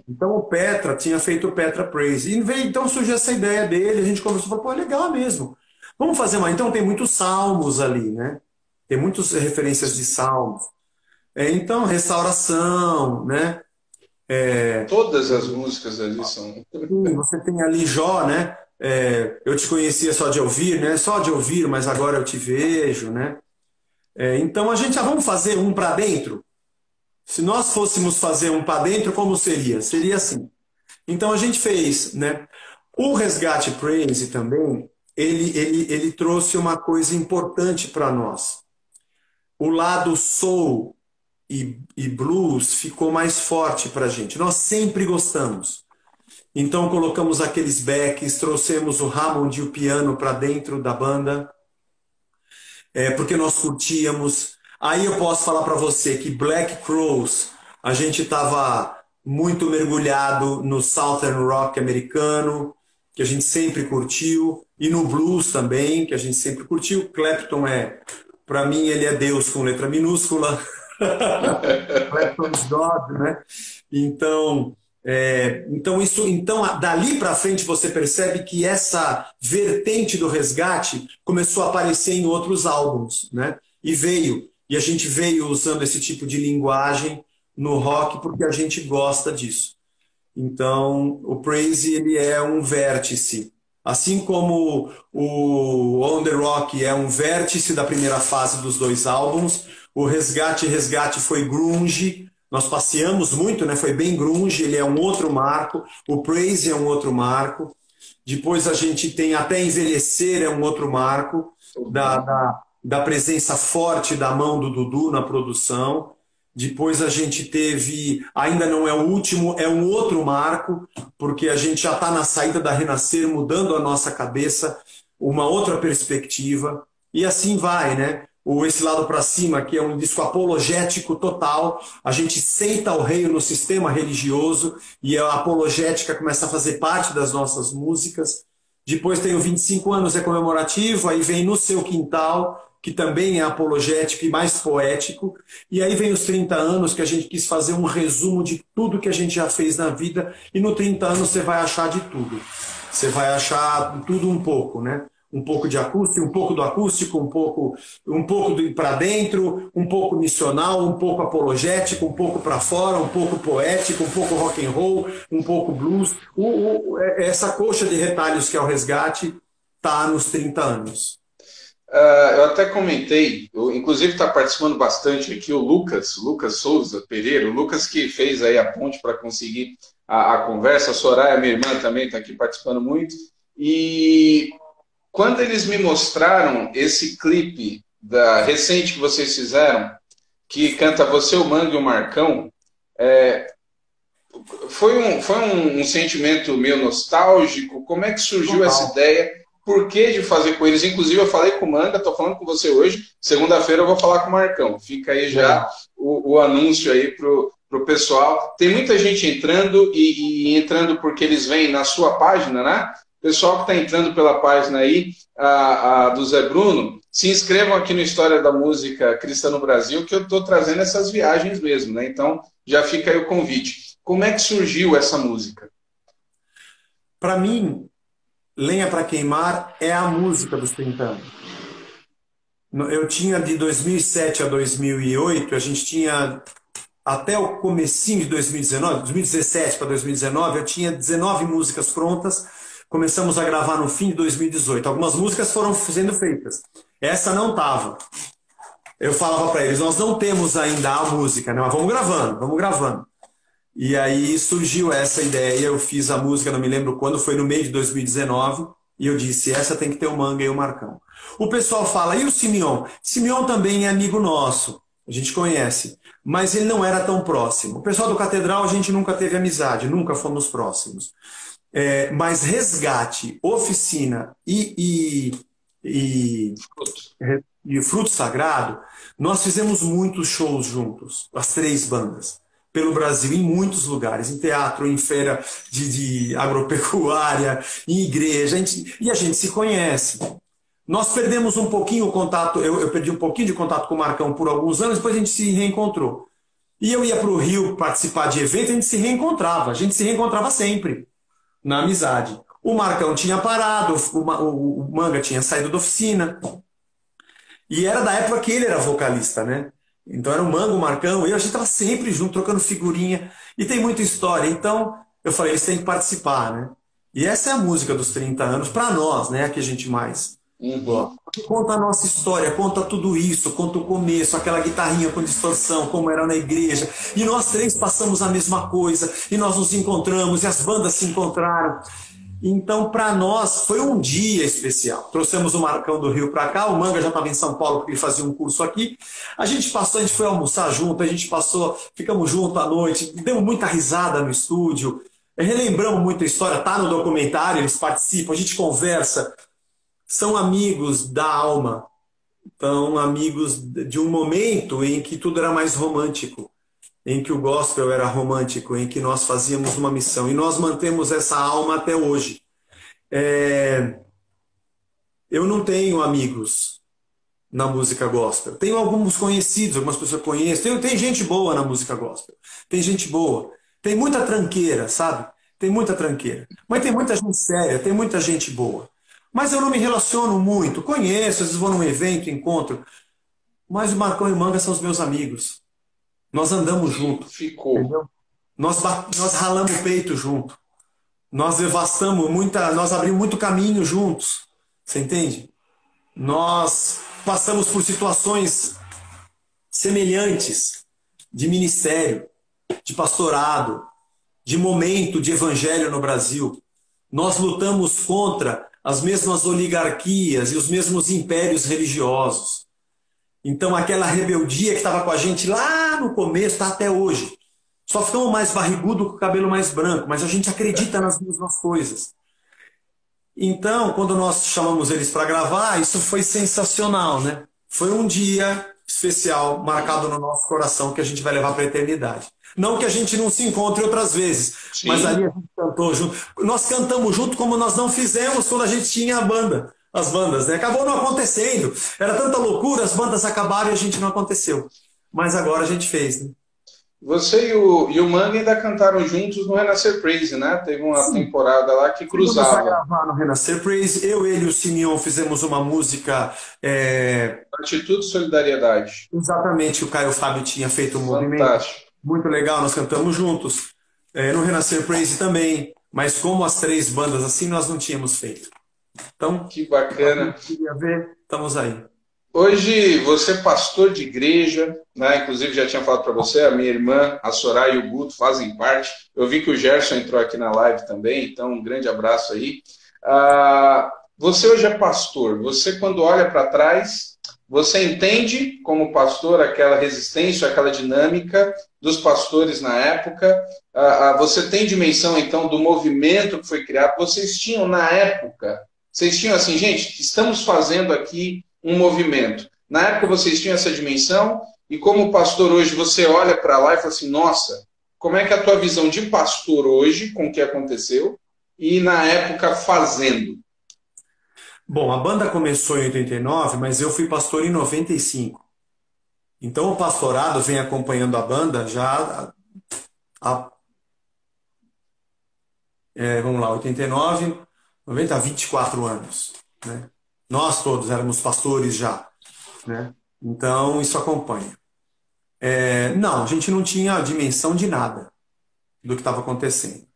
Então o Petra tinha feito o Petra Praise. E veio, então surgiu essa ideia dele, a gente conversou e falou, pô, legal mesmo. Vamos fazer uma. Então tem muitos salmos ali, né? Tem muitas referências de salmos. Então, restauração, né? Todas as músicas ali são. Sim, você tem ali Jó, né? Eu te conhecia só de ouvir, né? Só de ouvir, mas agora eu te vejo, né? Então a gente, vamos fazer um para dentro? Se nós fôssemos fazer um para dentro, como seria? Seria assim. Então a gente fez, né? O Resgate Praise também, ele trouxe uma coisa importante para nós. O lado soul e blues ficou mais forte para a gente. Nós sempre gostamos. Então colocamos aqueles backs, trouxemos o Hammond e o piano para dentro da banda, porque nós curtíamos. Aí eu posso falar para você que Black Crowes, a gente estava muito mergulhado no Southern Rock americano, que a gente sempre curtiu, e no blues também, que a gente sempre curtiu. Clapton para mim, ele é Deus com letra minúscula. Clapton's God, né? Então, dali para frente você percebe que essa vertente do resgate começou a aparecer em outros álbuns, né? E a gente veio usando esse tipo de linguagem no rock porque a gente gosta disso. Então, o Praise ele é um vértice. Assim como o On The Rock é um vértice da primeira fase dos dois álbuns, o Resgate foi grunge, nós passeamos muito, né? Foi bem grunge, ele é um outro marco, o Praise é um outro marco, depois a gente tem Até Envelhecer é um outro marco, da presença forte da mão do Dudu na produção. Depois a gente teve, ainda não é o último, é um outro marco, porque a gente já está na saída da Renascer, mudando a nossa cabeça, uma outra perspectiva, e assim vai, né? Esse Lado para Cima, que é um disco apologético total, a gente senta o rei no sistema religioso e a apologética começa a fazer parte das nossas músicas. Depois tem o 25 anos, é comemorativo, aí vem No Seu Quintal, que também é apologético e mais poético. E aí vem os 30 anos, que a gente quis fazer um resumo de tudo que a gente já fez na vida. E no 30 anos você vai achar de tudo. Você vai achar tudo um pouco, né? Um pouco de acústico, um pouco do acústico, um pouco do para dentro, um pouco missional, um pouco apologético, um pouco para fora, um pouco poético, um pouco rock and roll, um pouco blues. Essa coxa de retalhos que é o Resgate está nos 30 anos. Eu até comentei, inclusive está participando bastante aqui o Lucas Souza Pereira, o Lucas que fez aí a ponte para conseguir a conversa, a Soraya, minha irmã, também está aqui participando muito, e quando eles me mostraram esse clipe recente que vocês fizeram, que canta Você, o Mangue e o Marcão, foi um sentimento meio nostálgico. Como é que surgiu essa ideia? Por que de fazer com eles? Inclusive eu falei com o Manga, estou falando com você hoje, segunda-feira eu vou falar com o Marcão. Fica aí já o anúncio aí pro pessoal. Tem muita gente entrando e entrando porque eles vêm na sua página, né? Pessoal que está entrando pela página aí, do Zé Bruno, se inscrevam aqui no História da Música Cristã no Brasil, que eu estou trazendo essas viagens mesmo, né? Então, já fica aí o convite. Como é que surgiu essa música? Para mim, Lenha para Queimar é a música dos 30 anos. Eu tinha de 2007 a 2008, a gente tinha até o comecinho de 2019, 2017 para 2019, eu tinha 19 músicas prontas. Começamos a gravar no fim de 2018. Algumas músicas foram sendo feitas. Essa não estava. Eu falava para eles, nós não temos ainda a música, né? Mas vamos gravando. E aí surgiu essa ideia, eu fiz a música, não me lembro quando, foi no meio de 2019, e eu disse, essa tem que ter o Manga e o Marcão. O pessoal fala, e o Simeon? Simeon também é amigo nosso. A gente conhece. Mas ele não era tão próximo. O pessoal do Catedral a gente nunca teve amizade, nunca fomos próximos. Mas Resgate, Oficina e, e Fruto Sagrado, nós fizemos muitos shows juntos, as três bandas, pelo Brasil, em muitos lugares, em teatro, em feira de agropecuária, em igreja, e a gente se conhece. Nós perdemos um pouquinho o contato, eu perdi um pouquinho de contato com o Marcão por alguns anos, depois a gente se reencontrou. E eu ia para o Rio participar de evento, a gente se reencontrava sempre, na amizade. O Marcão tinha parado, o Manga tinha saído da oficina, e era da época que ele era vocalista, né? Então era o Manga, o Marcão, a gente estava sempre junto, trocando figurinha, e tem muita história. Então eu falei, eles têm que participar, né? E essa é a música dos 30 anos, para nós, né? A que a gente mais gosta. Conta a nossa história, conta tudo isso, conta o começo, aquela guitarrinha com distorção, como era na igreja. E nós três passamos a mesma coisa, e nós nos encontramos, e as bandas se encontraram. Então, para nós, foi um dia especial. Trouxemos o Marcão do Rio para cá, o Manga já estava em São Paulo porque ele fazia um curso aqui. A gente foi almoçar junto, ficamos juntos à noite, demos muita risada no estúdio, relembramos muita história, tá no documentário, eles participam, a gente conversa. São amigos da alma, são amigos de um momento em que tudo era mais romântico, em que o gospel era romântico, em que nós fazíamos uma missão. E nós mantemos essa alma até hoje. Eu não tenho amigos na música gospel. Tenho alguns conhecidos, algumas pessoas que eu conheço. Tem gente boa na música gospel. Tem gente boa. Tem muita tranqueira, sabe? Tem muita tranqueira. Mas tem muita gente séria, tem muita gente boa. Mas eu não me relaciono muito. Conheço, às vezes vou num evento, encontro. Mas o Marcão e o Manga são os meus amigos. Nós andamos junto. Ficou. Entendeu? Nós ralamos o peito junto. Nós nós abrimos muito caminho juntos. Você entende? Nós passamos por situações semelhantes de ministério, de pastorado, de momento de evangelho no Brasil. Nós lutamos contra as mesmas oligarquias e os mesmos impérios religiosos. Então aquela rebeldia que estava com a gente lá no começo está até hoje. Só ficamos mais barrigudo com o cabelo mais branco, mas a gente acredita nas mesmas coisas. Então, quando nós chamamos eles para gravar, isso foi sensacional, né? Foi um dia especial, marcado no nosso coração, que a gente vai levar para a eternidade. Não que a gente não se encontre outras vezes, sim, mas ali a gente cantou junto. Nós cantamos junto como nós não fizemos quando a gente tinha a banda, as bandas, né? Acabou não acontecendo. Era tanta loucura, as bandas acabaram e a gente não aconteceu. Mas agora a gente fez, né? Você e o Manga ainda cantaram juntos no Renascer Praise, né? Teve uma temporada lá que cruzava. Vamos gravar no Renascer Praise. Ele e o Simeon fizemos uma música... Atitude e Solidariedade. Exatamente, o Caio Fábio tinha feito um movimento. Fantástico. Muito legal, nós cantamos juntos. No Renascer Praise também. Mas como as três bandas assim, nós não tínhamos feito. Então, que bacana. Queria ver, estamos aí. Hoje você é pastor de igreja, né? Inclusive já tinha falado para você, a minha irmã, a Soraya e o Guto fazem parte. Eu vi que o Gerson entrou aqui na live também, então um grande abraço aí. Você hoje é pastor, você quando olha para trás, você entende como pastor aquela resistência, aquela dinâmica dos pastores na época? Você tem dimensão então do movimento que foi criado? Vocês tinham na época, vocês tinham assim, gente, estamos fazendo aqui um movimento. Na época vocês tinham essa dimensão e como pastor hoje você olha para lá e fala assim, nossa, como é que é a tua visão de pastor hoje com o que aconteceu e na época fazendo? Bom, a banda começou em 89, mas eu fui pastor em 95. Então o pastorado vem acompanhando a banda já vamos lá, 89, 90, 24 anos, né? Nós todos éramos pastores já, né? Então isso acompanha. Não, a gente não tinha a dimensão de nada do que estava acontecendo.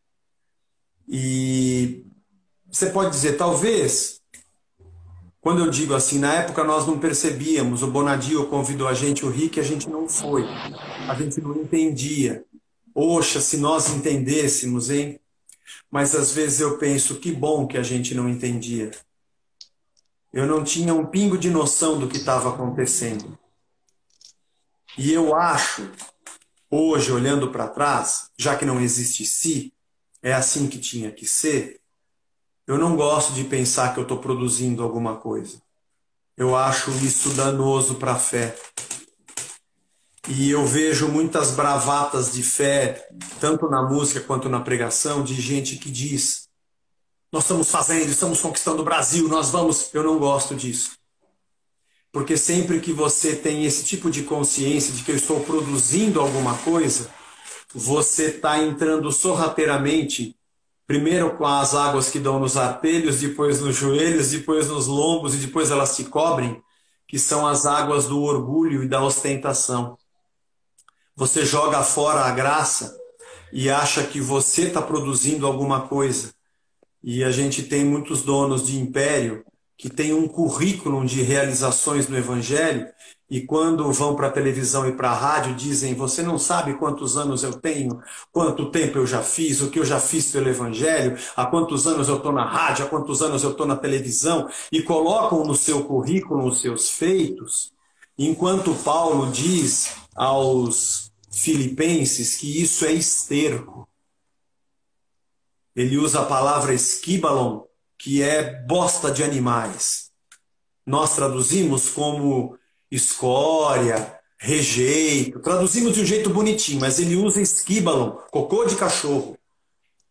E você pode dizer, talvez, quando eu digo assim, na época nós não percebíamos, o Bonadio convidou a gente, o Rick, a gente não foi. A gente não entendia. Oxa, se nós entendêssemos, hein? Mas às vezes eu penso, que bom que a gente não entendia. Eu não tinha um pingo de noção do que estava acontecendo. E eu acho, hoje, olhando para trás, já que não existe si, é assim que tinha que ser, eu não gosto de pensar que eu estou produzindo alguma coisa. Eu acho isso danoso para a fé. E eu vejo muitas bravatas de fé, tanto na música quanto na pregação, de gente que diz: nós estamos fazendo, estamos conquistando o Brasil, nós vamos. Eu não gosto disso. Porque sempre que você tem esse tipo de consciência de que eu estou produzindo alguma coisa, você está entrando sorrateiramente, primeiro com as águas que dão nos artelhos, depois nos joelhos, depois nos lombos e depois elas se cobrem, que são as águas do orgulho e da ostentação. Você joga fora a graça e acha que você está produzindo alguma coisa. E a gente tem muitos donos de império que têm um currículo de realizações no Evangelho e quando vão para a televisão e para a rádio dizem: você não sabe quantos anos eu tenho, quanto tempo eu já fiz, o que eu já fiz pelo Evangelho, há quantos anos eu estou na rádio, há quantos anos eu estou na televisão, e colocam no seu currículo os seus feitos, enquanto Paulo diz aos filipenses que isso é esterco. Ele usa a palavra esquibalon, que é bosta de animais. Nós traduzimos como escória, rejeito. Traduzimos de um jeito bonitinho, mas ele usa esquibalon, cocô de cachorro.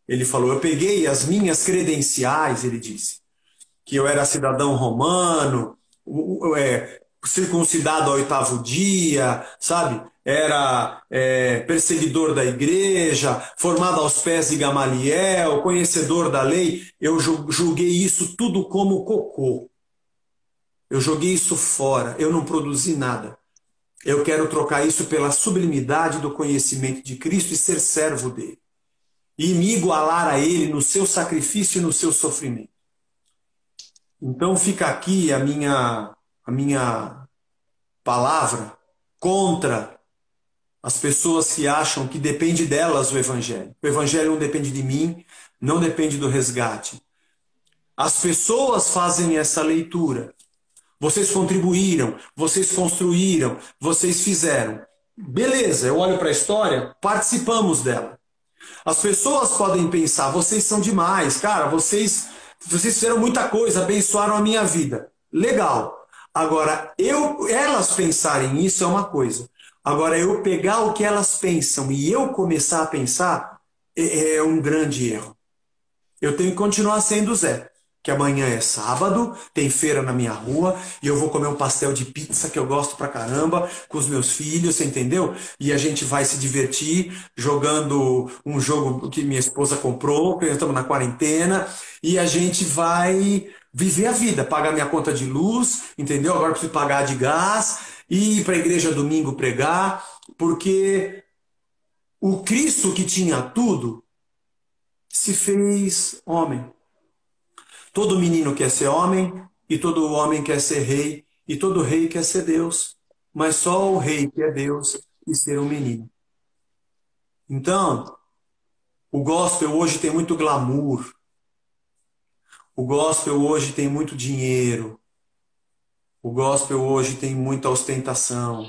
Ele falou: eu peguei as minhas credenciais, ele disse, que eu era cidadão romano, circuncidado ao 8º dia, sabe? Era perseguidor da igreja, formado aos pés de Gamaliel, conhecedor da lei. Eu julguei isso tudo como cocô. Eu joguei isso fora, eu não produzi nada. Eu quero trocar isso pela sublimidade do conhecimento de Cristo e ser servo dele. E me igualar a ele no seu sacrifício e no seu sofrimento. Então fica aqui a minha palavra contra as pessoas que acham que depende delas o Evangelho. O Evangelho não depende de mim, não depende do resgate. As pessoas fazem essa leitura. Vocês contribuíram, vocês construíram, vocês fizeram. Beleza, eu olho para a história, participamos dela. As pessoas podem pensar: vocês são demais, cara, vocês fizeram muita coisa, abençoaram a minha vida. Legal. Agora, elas pensarem isso é uma coisa. Agora, eu pegar o que elas pensam e eu começar a pensar é um grande erro. Eu tenho que continuar sendo Zé, que amanhã é sábado, tem feira na minha rua e eu vou comer um pastel de pizza que eu gosto pra caramba com os meus filhos, você entendeu? E a gente vai se divertir jogando um jogo que minha esposa comprou, que estamos na quarentena, e a gente vai viver a vida, pagar minha conta de luz, entendeu? Agora eu preciso pagar de gás, e ir para a igreja domingo pregar, porque o Cristo que tinha tudo se fez homem. Todo menino quer ser homem, e todo homem quer ser rei, e todo rei quer ser Deus. Mas só o rei que é Deus e ser um menino. Então, o gospel hoje tem muito glamour. O gospel hoje tem muito dinheiro. O gospel hoje tem muita ostentação.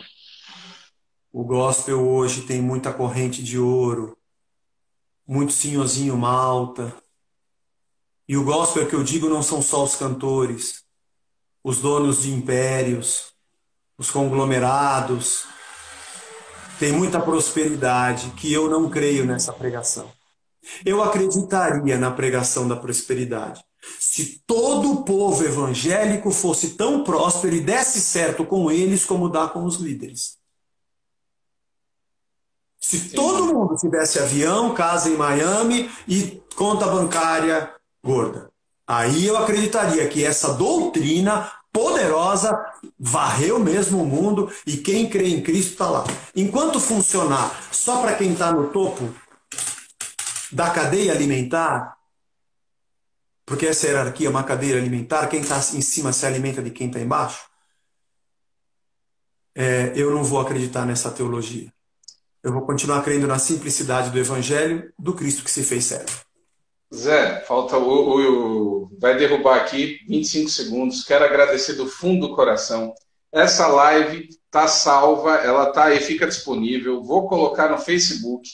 O gospel hoje tem muita corrente de ouro. Muito senhorzinho malta. E o gospel que eu digo não são só os cantores, os donos de impérios, os conglomerados. Tem muita prosperidade que eu não creio nessa pregação. Eu acreditaria na pregação da prosperidade se todo o povo evangélico fosse tão próspero e desse certo com eles como dá com os líderes. Se todo mundo tivesse avião, casa em Miami e conta bancária gorda. Aí eu acreditaria que essa doutrina poderosa varreu mesmo o mundo e quem crê em Cristo está lá. Enquanto funcionar só para quem está no topo da cadeia alimentar, porque essa hierarquia é uma cadeia alimentar, quem está em cima se alimenta de quem está embaixo, eu não vou acreditar nessa teologia. Eu vou continuar crendo na simplicidade do Evangelho do Cristo que se fez servo. Zé, falta vai derrubar aqui 25 segundos. Quero agradecer do fundo do coração. Essa live tá salva, ela tá aí, fica disponível. Vou colocar no Facebook.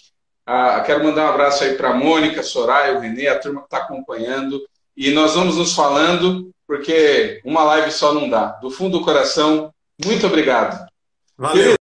Quero mandar um abraço aí para a Mônica, Soraya, o Renê, a turma que está acompanhando. E nós vamos nos falando, porque uma live só não dá. Do fundo do coração, muito obrigado. Valeu.